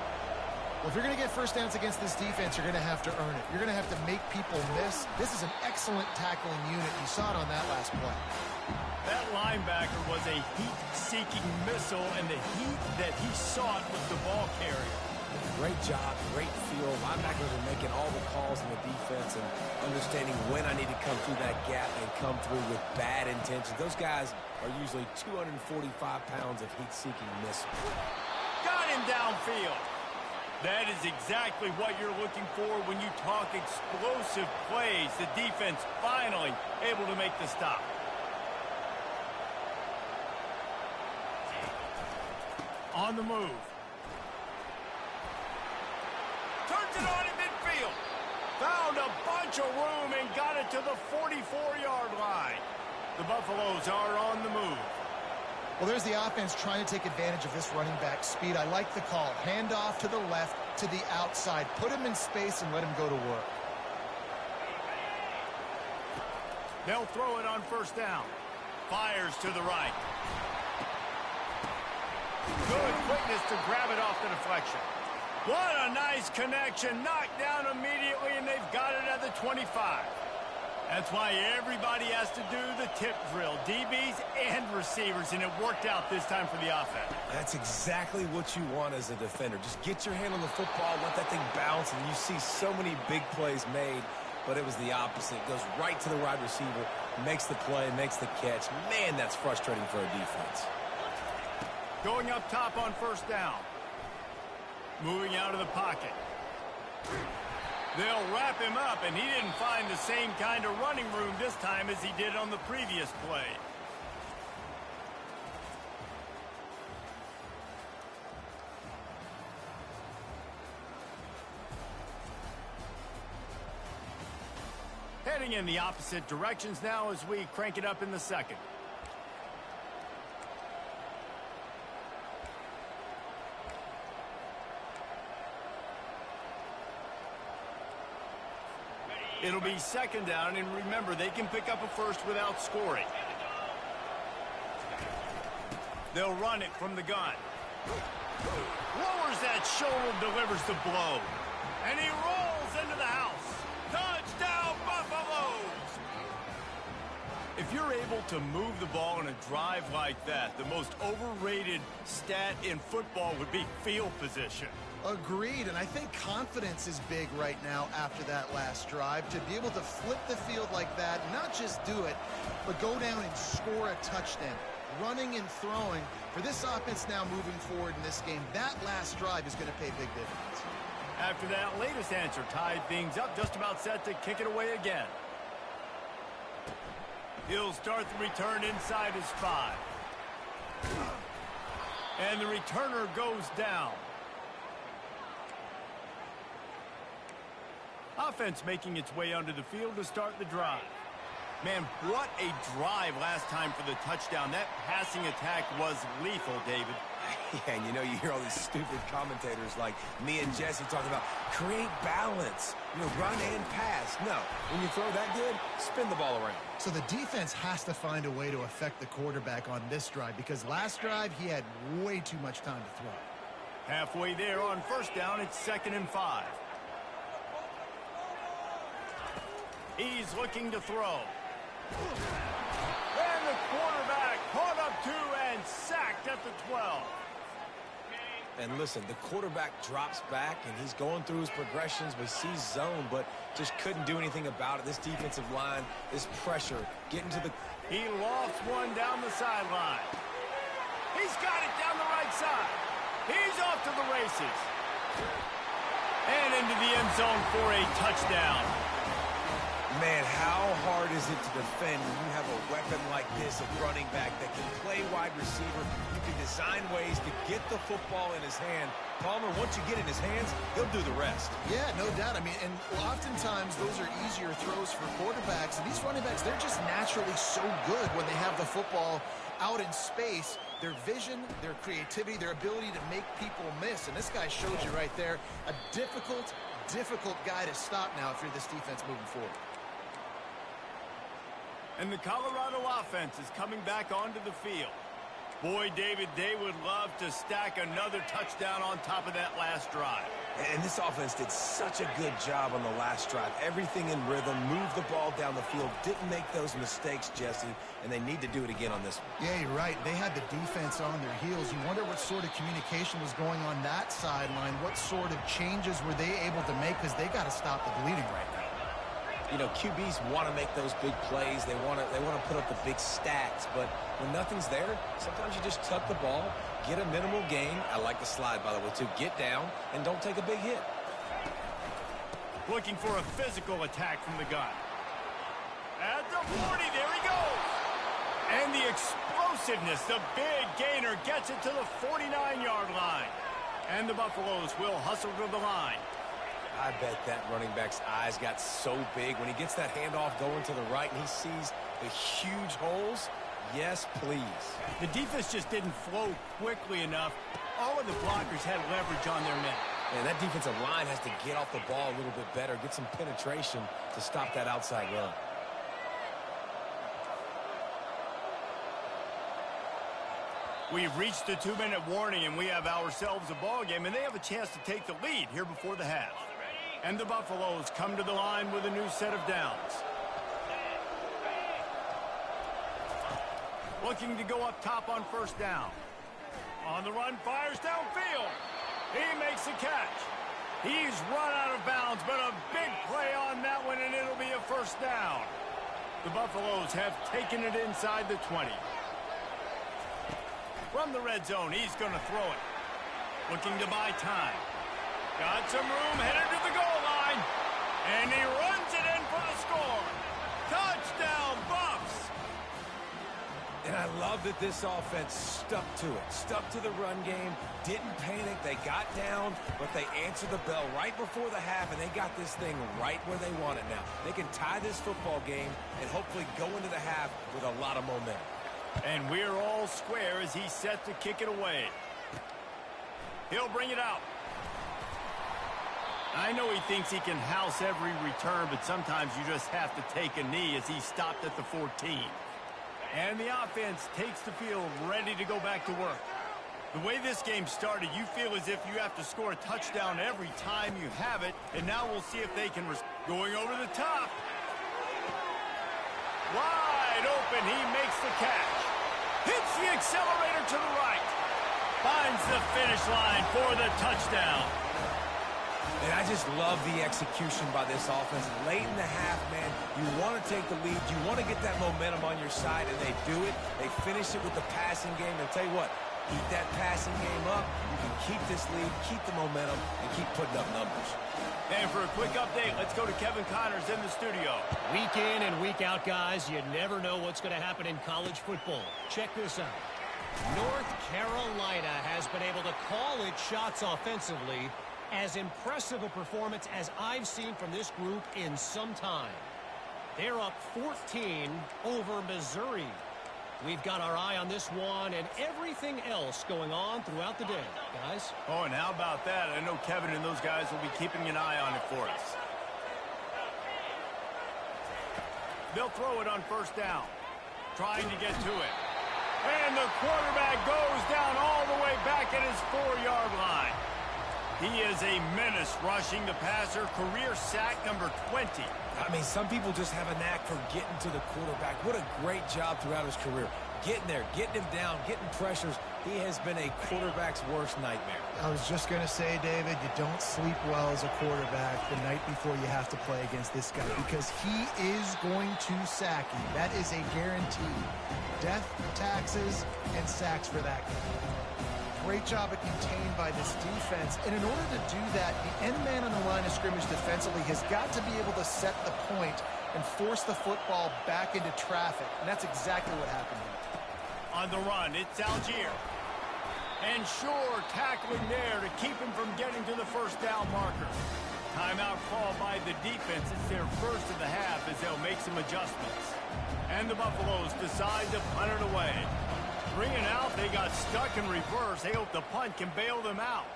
Well, if you're going to get first downs against this defense, you're going to have to earn it. You're going to have to make people miss. This is an excellent tackling unit. You saw it on that last play. That linebacker was a heat-seeking missile, and the heat that he sought was the ball carrier. Great job, great feel. Linebackers are making all the calls in the defense and understanding when I need to come through that gap and come through with bad intentions. Those guys are usually 245 pounds of heat-seeking missiles. Got him downfield. That is exactly what you're looking for when you talk explosive plays. The defense finally able to make the stop. On the move. Turns it on in midfield. Found a bunch of room and got it to the 44-yard line. The Buffaloes are on the move. Well, there's the offense trying to take advantage of this running back speed. I like the call. Hand off to the left, to the outside. Put him in space and let him go to work. They'll throw it on first down. Fires to the right. Good quickness to grab it off the deflection. What a nice connection. Knocked down immediately, and they've got it at the 25. That's why everybody has to do the tip drill, DBs and receivers, and it worked out this time for the offense. That's exactly what you want as a defender. Just get your hand on the football, let that thing bounce, and you see so many big plays made, but it was the opposite. It goes right to the wide receiver, makes the play, makes the catch. Man, that's frustrating for a defense. Going up top on first down. Moving out of the pocket. They'll wrap him up, and he didn't find the same kind of running room this time as he did on the previous play. Heading in the opposite directions now as we crank it up in the second. It'll be second down, and remember, they can pick up a first without scoring. They'll run it from the gun. Lowers that shoulder, delivers the blow. And he rolls into the house. Touchdown, Buffaloes! If you're able to move the ball in a drive like that, the most overrated stat in football would be field position. Agreed, and I think confidence is big right now after that last drive. To be able to flip the field like that, not just do it, but go down and score a touchdown. Running and throwing, for this offense now moving forward in this game, that last drive is going to pay big dividends. After that latest answer tied things up, just about set to kick it away again. He'll start the return inside his 5. And the returner goes down. Offense making its way onto the field to start the drive. Man, what a drive last time for the touchdown. That passing attack was lethal, David. Yeah, and you know, you hear all these stupid commentators like me and Jesse talking about create balance, run and pass. No, when you throw that good, spin the ball around. So the defense has to find a way to affect the quarterback on this drive, because last drive he had way too much time to throw. Halfway there on first down, it's 2nd and 5. He's looking to throw. And the quarterback caught up 2 and sacked at the 12. And listen, the quarterback drops back, and he's going through his progressions. We see zone, but just couldn't do anything about it. This defensive line, this pressure, getting to the... He lofts one down the sideline. He's got it down the right side. He's off to the races. And into the end zone for a touchdown. Man, how hard is it to defend when you have a weapon like this, a running back that can play wide receiver? You can design ways to get the football in his hand. Palmer, once you get in his hands, he'll do the rest. Yeah, no doubt. I mean, and oftentimes those are easier throws for quarterbacks. And these running backs, they're just naturally so good when they have the football out in space. Their vision, their creativity, their ability to make people miss. And this guy showed you right there, a difficult guy to stop now if you're this defense moving forward. And the Colorado offense is coming back onto the field. Boy, David, they would love to stack another touchdown on top of that last drive. And this offense did such a good job on the last drive. Everything in rhythm, moved the ball down the field, didn't make those mistakes, Jesse, and they need to do it again on this one. Yeah, you're right. They had the defense on their heels. You wonder what sort of communication was going on that sideline. What sort of changes were they able to make, because they got to stop the bleeding right now. QBs want to make those big plays. They want to put up the big stats, but when nothing's there, sometimes you just tuck the ball, get a minimal gain. I like the slide, by the way, too. Get down and don't take a big hit. Looking for a physical attack from the gun. At the 40, there he goes. And the explosiveness, the big gainer gets it to the 49-yard line. And the Buffaloes will hustle to the line. I bet that running back's eyes got so big when he gets that handoff going to the right and he sees the huge holes. Yes, please. The defense just didn't flow quickly enough. All of the blockers had leverage on their men. And that defensive line has to get off the ball a little bit better, get some penetration to stop that outside run. We've reached the 2-minute warning, and we have ourselves a ball game, and they have a chance to take the lead here before the half. And the Buffaloes come to the line with a new set of downs. Looking to go up top on first down. On the run, fires downfield. He makes a catch. He's run out of bounds, but a big play on that one, and it'll be a first down. The Buffaloes have taken it inside the 20. From the red zone, he's going to throw it. Looking to buy time. Got some room, headed to the goal line. And he runs it in for the score. Touchdown, Buffs. And I love that this offense stuck to it, stuck to the run game, didn't panic. They got down, but they answered the bell right before the half, and they got this thing right where they want it now. They can tie this football game and hopefully go into the half with a lot of momentum. And we're all square as he's set to kick it away. He'll bring it out. I know he thinks he can house every return, but sometimes you just have to take a knee as he stopped at the 14. And the offense takes the field ready to go back to work. The way this game started, you feel as if you have to score a touchdown every time you have it, and now we'll see if they can... Going over the top. Wide open, he makes the catch. Hits the accelerator to the right. Finds the finish line for the touchdown. And I just love the execution by this offense. Late in the half, man, you want to take the lead. You want to get that momentum on your side, and they do it. They finish it with the passing game. And tell you what, keep that passing game up. You can keep this lead, keep the momentum, and keep putting up numbers. And for a quick update, let's go to Kevin Connors in the studio. Week in and week out, guys, you never know what's going to happen in college football. Check this out. North Carolina has been able to call its shots offensively. As impressive a performance as I've seen from this group in some time. They're up 14 over Missouri. We've got our eye on this one and everything else going on throughout the day, guys. Oh, and how about that? I know Kevin and those guys will be keeping an eye on it for us. They'll throw it on first down. Trying to get to it. And the quarterback goes down all the way back at his 4-yard line. He is a menace rushing the passer. Career sack number 20. I mean, some people just have a knack for getting to the quarterback. What a great job throughout his career. Getting there, getting him down, getting pressures. He has been a quarterback's worst nightmare. I was just going to say, David, you don't sleep well as a quarterback the night before you have to play against this guy because he is going to sack you. That is a guarantee. Death, taxes, and sacks for that guy. Great job at contained by this defense. And in order to do that, the end man on the line of scrimmage defensively has got to be able to set the point and force the football back into traffic. And that's exactly what happened here. On the run, it's Algier. And Shore tackling there to keep him from getting to the first down marker. Timeout call by the defense. It's their first of the half as they'll make some adjustments. And the Buffaloes decide to punt it away. Bringing out, they got stuck in reverse. They hope the punt can bail them out.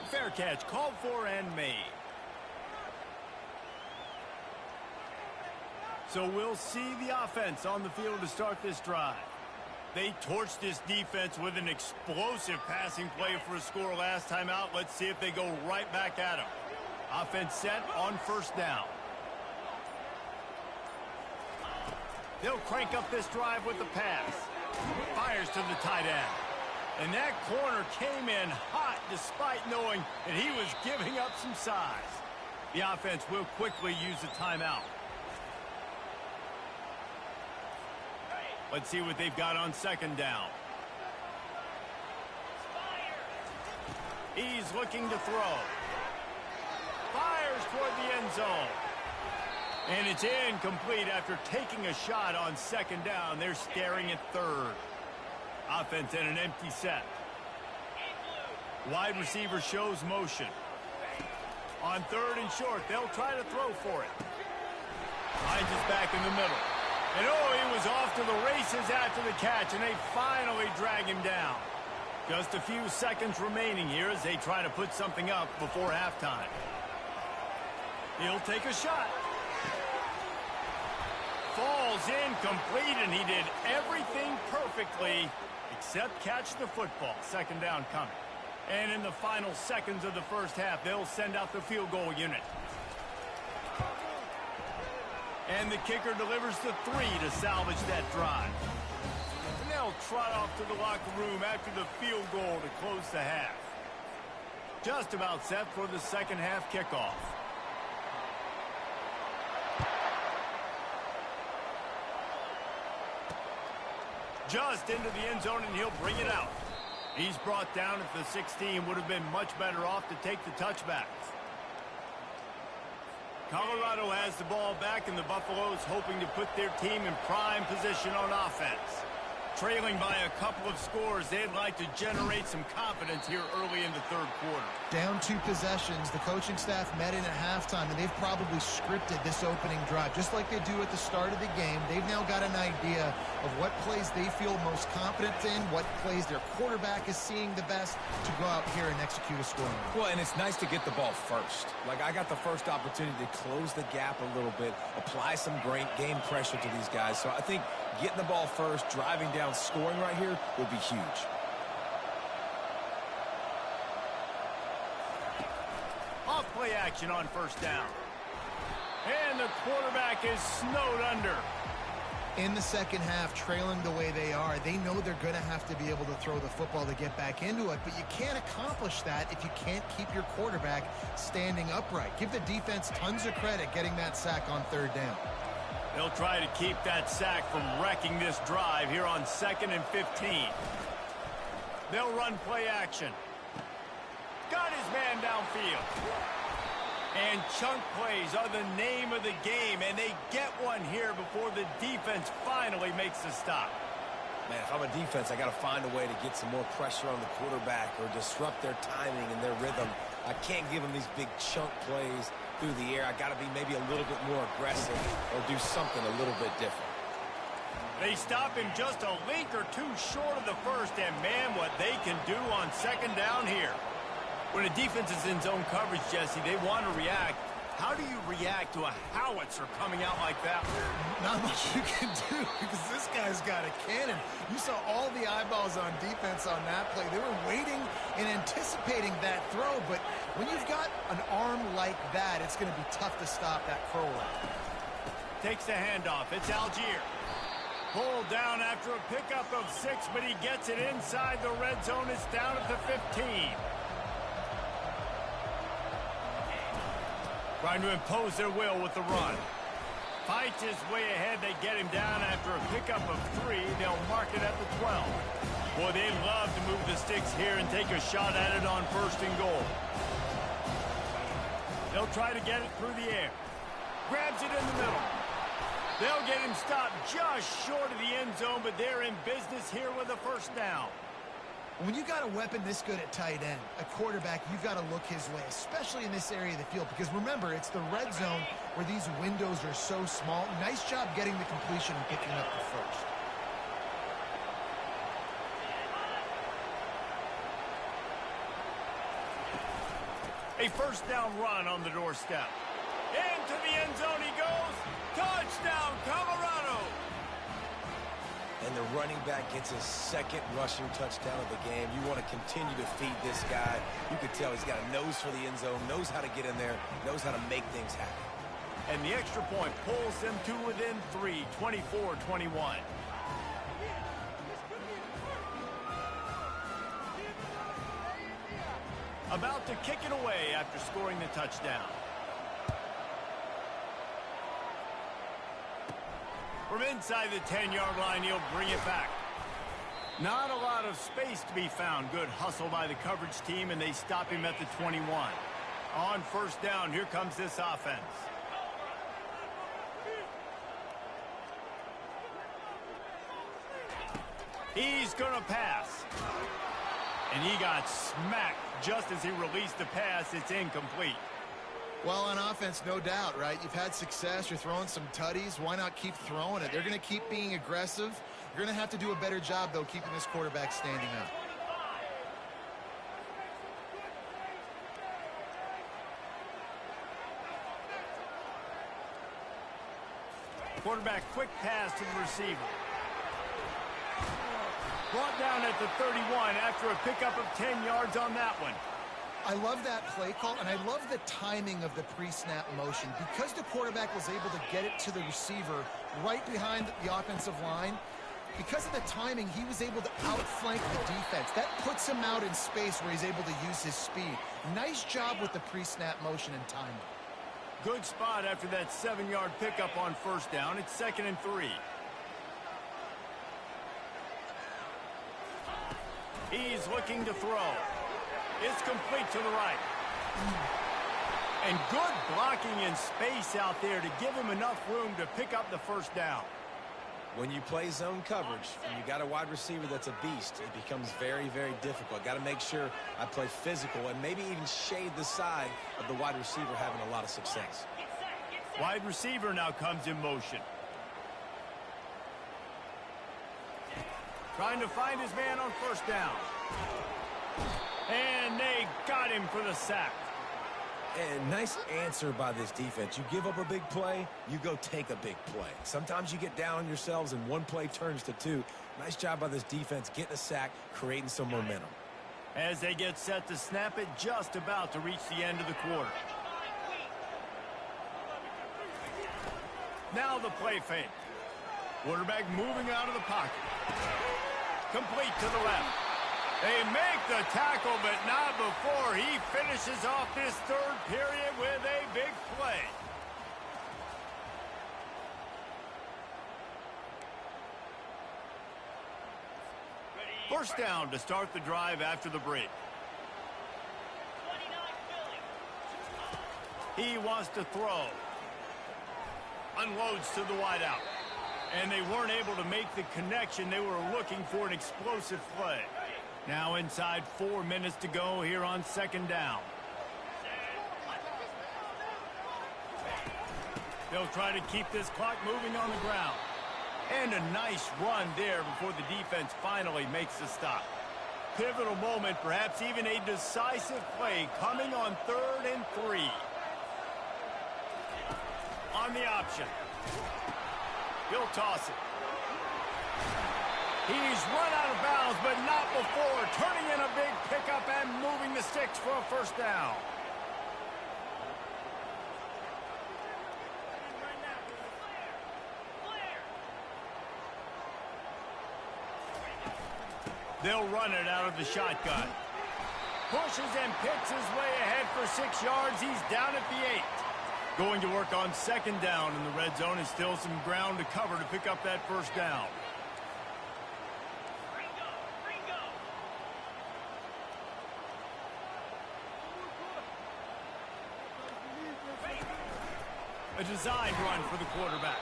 Fair catch, called for and made. So we'll see the offense on the field to start this drive. They torched this defense with an explosive passing play for a score last time out. Let's see if they go right back at them. Offense set on first down. They'll crank up this drive with the pass. Fires to the tight end. And that corner came in hot despite knowing that he was giving up some size. The offense will quickly use a timeout. Let's see what they've got on second down. He's looking to throw. Fires toward the end zone. And it's incomplete after taking a shot on second down. They're staring at third. Offense in an empty set. Wide receiver shows motion. On third and short, they'll try to throw for it. Hines is back in the middle. And oh, he was off to the races after the catch, and they finally drag him down. Just a few seconds remaining here as they try to put something up before halftime. He'll take a shot. Falls incomplete, and he did everything perfectly except catch the football. Second down coming. And in the final seconds of the first half, they'll send out the field goal unit. And the kicker delivers the 3 to salvage that drive. And they'll trot off to the locker room after the field goal to close the half. Just about set for the second half kickoff. Just into the end zone, and he'll bring it out. He's brought down at the 16. Would have been much better off to take the touchback. Colorado has the ball back, and the Buffaloes hoping to put their team in prime position on offense. Trailing by a couple of scores, they'd like to generate some confidence here early in the third quarter. Down 2 possessions, the coaching staff met in at halftime, and they've probably scripted this opening drive. Just like they do at the start of the game, they've now got an idea of what plays they feel most confident in, what plays their quarterback is seeing the best to go out here and execute a scoring. Well, and it's nice to get the ball first. Like, I got the first opportunity to close the gap a little bit, apply some great game pressure to these guys. So I think getting the ball first, driving down, scoring right here would be huge. Off play action on first down. And the quarterback is snowed under. In the second half, trailing the way they are, they know they're going to have to be able to throw the football to get back into it, but you can't accomplish that if you can't keep your quarterback standing upright. Give the defense tons of credit getting that sack on third down. They'll try to keep that sack from wrecking this drive here on 2nd and 15. They'll run play action. Got his man downfield. And chunk plays are the name of the game, and they get one here before the defense finally makes the stop. Man, if I'm a defense, I got to find a way to get some more pressure on the quarterback or disrupt their timing and their rhythm. I can't give them these big chunk plays through the air. I got to be maybe a little bit more aggressive or do something a little bit different. They stop him just a link or two short of the first, and man, what they can do on second down here. When a defense is in zone coverage, Jesse, they want to react. How do you react to a howitzer coming out like that? Not much you can do because this guy's got a cannon. You saw all the eyeballs on defense on that play. They were waiting and anticipating that throw, but when you've got an arm like that, it's going to be tough to stop that curl route. Takes the handoff. It's Algier. Pulled down after a pickup of 6, but he gets it inside the red zone. It's down at the 15. Trying to impose their will with the run. Fights his way ahead. They get him down after a pickup of 3. They'll mark it at the 12. Boy, they'd love to move the sticks here and take a shot at it on 1st and goal. They'll try to get it through the air. Grabs it in the middle. They'll get him stopped just short of the end zone, but they're in business here with a 1st down. When you got a weapon this good at tight end, a quarterback, you've got to look his way, especially in this area of the field. Because remember, it's the red zone where these windows are so small. Nice job getting the completion and picking up the first. A 1st down run on the doorstep. Into the end zone he goes. Touchdown, Colorado! And the running back gets his 2nd rushing touchdown of the game. You want to continue to feed this guy. You could tell he's got a nose for the end zone, knows how to get in there, knows how to make things happen. And the extra point pulls them to within 3, 24-21. About to kick it away after scoring the touchdown. From inside the 10-yard line, he'll bring it back. Not a lot of space to be found. Good hustle by the coverage team, and they stop him at the 21. On 1st down, here comes this offense. He's going to pass. And he got smacked just as he released the pass. It's incomplete. Well, on offense, no doubt, right? You've had success. You're throwing some tutties. Why not keep throwing it? They're going to keep being aggressive. You're going to have to do a better job, though, keeping this quarterback standing up. Quarterback quick pass to the receiver. Brought down at the 31 after a pickup of 10 yards on that one. I love that play call, and I love the timing of the pre-snap motion. Because the quarterback was able to get it to the receiver right behind the offensive line, because of the timing, he was able to outflank the defense. That puts him out in space where he's able to use his speed. Nice job with the pre-snap motion and timing. Good spot after that 7-yard pickup on 1st down. It's 2nd and 3. He's looking to throw. It's complete to the right. And good blocking in space out there to give him enough room to pick up the first down. When you play zone coverage and you got a wide receiver that's a beast, it becomes very, very difficult. Got to make sure I play physical and maybe even shade the side of the wide receiver having a lot of success. Wide receiver now comes in motion. Trying to find his man on first down. And they got him for the sack. And nice answer by this defense. You give up a big play, you go take a big play. Sometimes you get down on yourselves and one play turns to two. Nice job by this defense getting a sack, creating some momentum. As they get set to snap it, just about to reach the end of the quarter. Now the play fake. Quarterback moving out of the pocket. Complete to the left. They make the tackle, but not before he finishes off this third period with a big play. First down to start the drive after the break. He wants to throw. Unloads to the wideout. And they weren't able to make the connection. They were looking for an explosive play. Now inside 4 minutes to go here on second down. They'll try to keep this clock moving on the ground. And a nice run there before the defense finally makes the stop. Pivotal moment, perhaps even a decisive play coming on 3rd and 3. On the option. He'll toss it. He's run out of bounds, but not before turning in a big pickup and moving the sticks for a first down. They'll run it out of the shotgun. Pushes and picks his way ahead for 6 yards. He's down at the 8. Going to work on second down in the red zone, and still some ground to cover to pick up that first down. A designed run for the quarterback.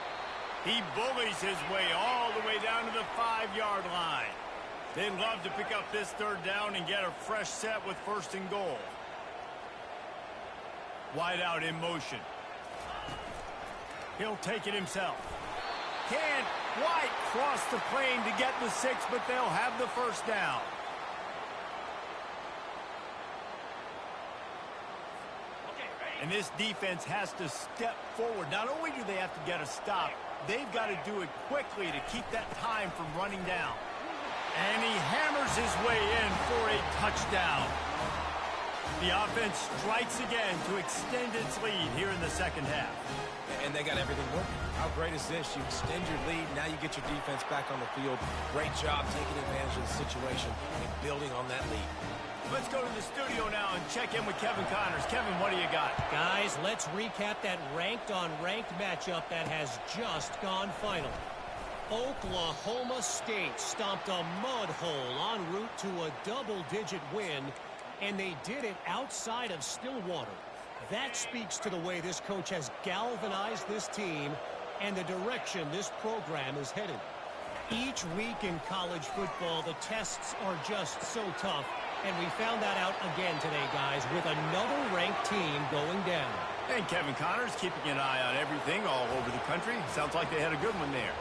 He bullies his way all the way down to the 5-yard line. They'd love to pick up this third down and get a fresh set with 1st and goal. Wide out in motion. He'll take it himself. Can't quite cross the plane to get the 6, but they'll have the first down. And this defense has to step forward. Not only do they have to get a stop, they've got to do it quickly to keep that time from running down. And he hammers his way in for a touchdown. The offense strikes again to extend its lead here in the second half. And they got everything working. How great is this? You extend your lead, now you get your defense back on the field. Great job taking advantage of the situation and building on that lead. Let's go to the studio now and check in with Kevin Connors. Kevin, what do you got? Guys, let's recap that ranked-on-ranked matchup that has just gone final. Oklahoma State stomped a mud hole en route to a double-digit win, and they did it outside of Stillwater. That speaks to the way this coach has galvanized this team and the direction this program is headed. Each week in college football, the tests are just so tough, and we found that out again today, guys, with another ranked team going down. And Kevin Connors keeping an eye on everything all over the country. Sounds like they had a good one there.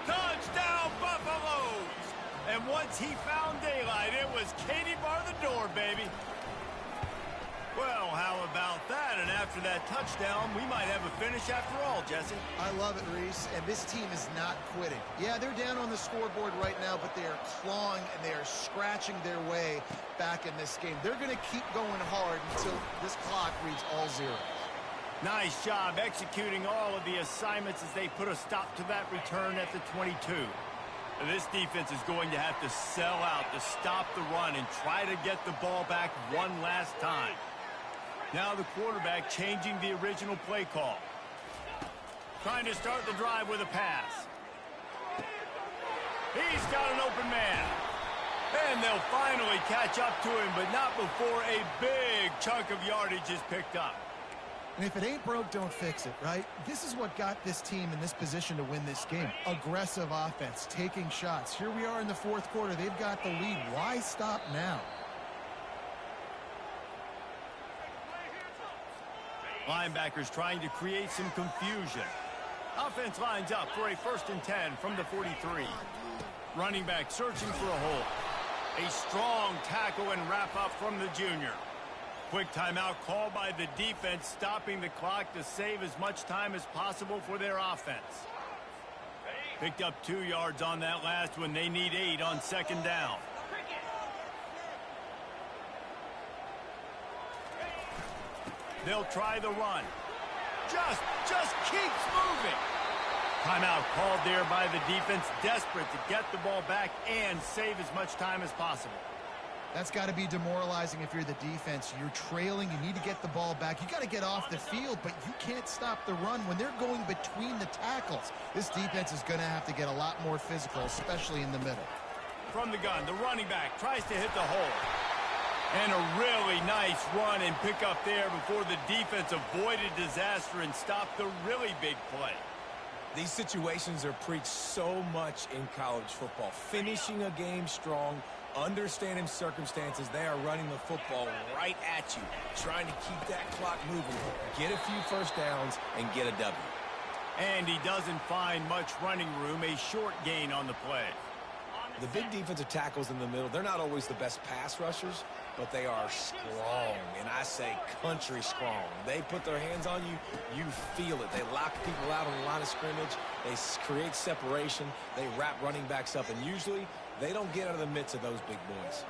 Touchdown, Buffaloes! And once he found daylight, it was Katie bar the door, baby. Well, how about that? And after that touchdown, we might have a finish after all, Jesse. I love it, Reese, and this team is not quitting. Yeah, they're down on the scoreboard right now, but they are clawing and they are scratching their way back in this game. They're going to keep going hard until this clock reads all zeros. Nice job executing all of the assignments as they put a stop to that return at the 22. This defense is going to have to sell out to stop the run and try to get the ball back one last time. Now the quarterback changing the original play call. Trying to start the drive with a pass. He's got an open man. And they'll finally catch up to him, but not before a big chunk of yardage is picked up. And if it ain't broke, don't fix it, right? This is what got this team in this position to win this game. Aggressive offense, taking shots. Here we are in the fourth quarter. They've got the lead. Why stop now? Linebackers trying to create some confusion. Offense lines up for a 1st and 10 from the 43. Running back searching for a hole. A strong tackle and wrap up from the junior. Quick timeout called by the defense, stopping the clock to save as much time as possible for their offense. Picked up 2 yards on that last one. They need 8 on 2nd down. They'll try the run. Just keeps moving. Timeout called there by the defense, desperate to get the ball back and save as much time as possible. That's got to be demoralizing if you're the defense. You're trailing. You need to get the ball back. You got to get off the field, but you can't stop the run when they're going between the tackles. This defense is going to have to get a lot more physical, especially in the middle. From the gun, the running back tries to hit the hole. And a really nice run and pick up there before the defense avoided disaster and stopped the really big play. These situations are preached so much in college football. Finishing a game strong, understanding circumstances. They are running the football right at you, trying to keep that clock moving, get a few first downs, and get a W. And he doesn't find much running room, a short gain on the play. The big defensive tackles in the middle, they're not always the best pass rushers, but they are strong, and I say country strong. They put their hands on you, you feel it. They lock people out on the line of scrimmage. They create separation. They wrap running backs up, and usually they don't get out of the midst of those big boys.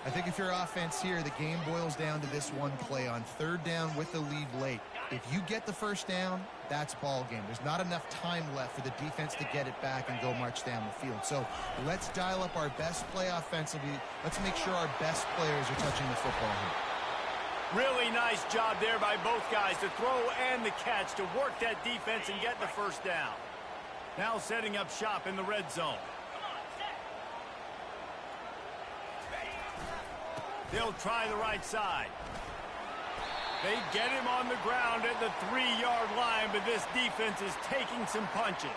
I think if you're offense here, the game boils down to this one play on 3rd down with the lead late. If you get the first down, that's ball game. There's not enough time left for the defense to get it back and go march down the field. So let's dial up our best play offensively. Let's make sure our best players are touching the football here. Really nice job there by both guys to throw and the catch to work that defense and get the first down. Now setting up shop in the red zone. They'll try the right side. They get him on the ground at the 3-yard line, but this defense is taking some punches.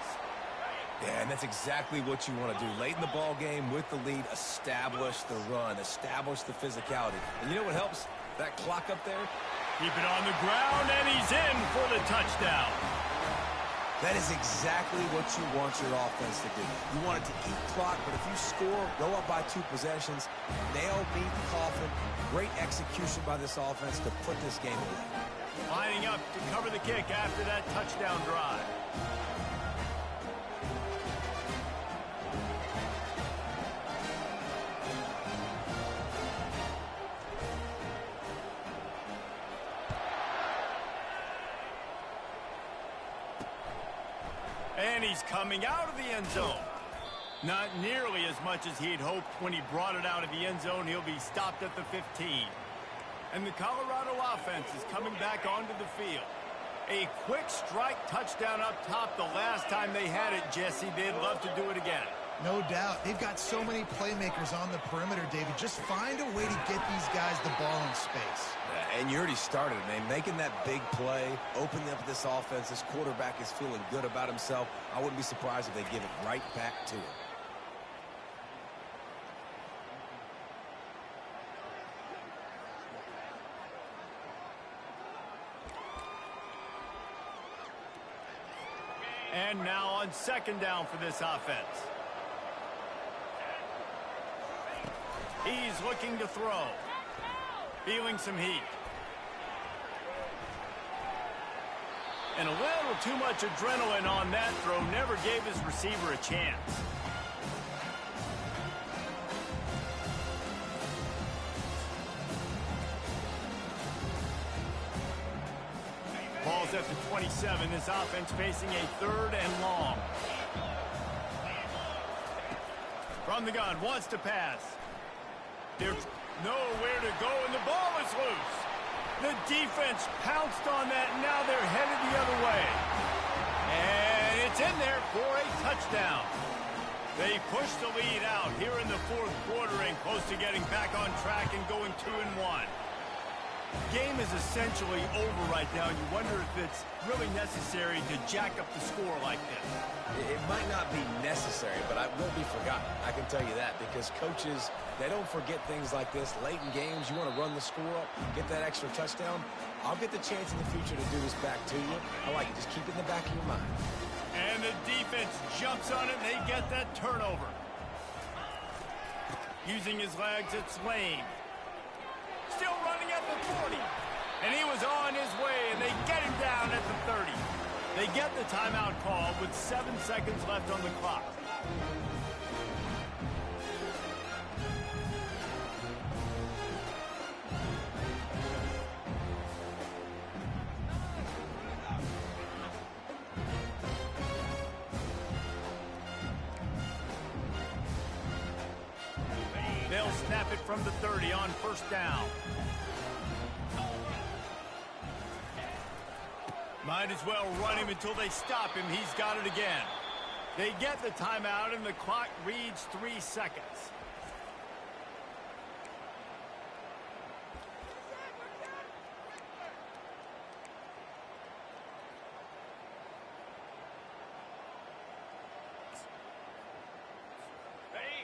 Yeah, and that's exactly what you want to do. Late in the ball game with the lead, establish the run, establish the physicality. And you know what helps? That clock up there? Keep it on the ground, and he's in for the touchdown. That is exactly what you want your offense to do. You want it to eat clock, but if you score, go up by 2 possessions, nail, meet, coffin. Great execution by this offense to put this game away. Lining up to cover the kick after that touchdown drive. And he's coming out of the end zone. Not nearly as much as he had hoped when he brought it out of the end zone. He'll be stopped at the 15. And the Colorado offense is coming back onto the field. A quick strike touchdown up top the last time they had it, Jesse. They'd love to do it again. No doubt. They've got so many playmakers on the perimeter, David. Just find a way to get these guys the ball in space. And you already started, man. Making that big play, opening up this offense. This quarterback is feeling good about himself. I wouldn't be surprised if they give it right back to him. And now on 2nd down for this offense. He's looking to throw. Feeling some heat. And a little too much adrenaline on that throw. Never gave his receiver a chance. Ball's at the 27. This offense facing a 3rd and long. From the gun, wants to pass. There's nowhere to go, and the ball is loose. The defense pounced on that, and now they're headed the other way. And it's in there for a touchdown. They push the lead out here in the 4th quarter and close to getting back on track and going 2-1. Game is essentially over right now, and you wonder if it's really necessary to jack up the score like this. It might not be necessary, but it won't be forgotten. I can tell you that, because coaches, they don't forget things like this. Late in games, you want to run the score up, get that extra touchdown. I'll get the chance in the future to do this back to you. I like it. Just keep it in the back of your mind. And the defense jumps on it, and they get that turnover. Using his legs, it's Lane. Still running at the 40. And he was on his way, and they get him down at the 30. They get the timeout call with 7 seconds left on the clock. They'll snap it from the 30 on first down. Might as well run him until they stop him. He's got it again. They get the timeout, and the clock reads 3 seconds.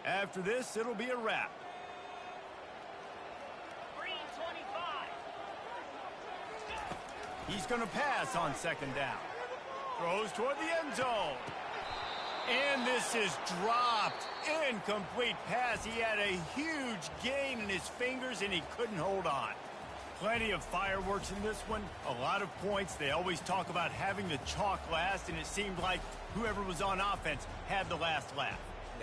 After this, it'll be a wrap. He's going to pass on second down. Throws toward the end zone. And this is dropped. Incomplete pass. He had a huge gain in his fingers, and he couldn't hold on. Plenty of fireworks in this one. A lot of points. They always talk about having the chalk last, and it seemed like whoever was on offense had the last laugh.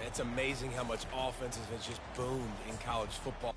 It's amazing how much offense has just boomed in college football.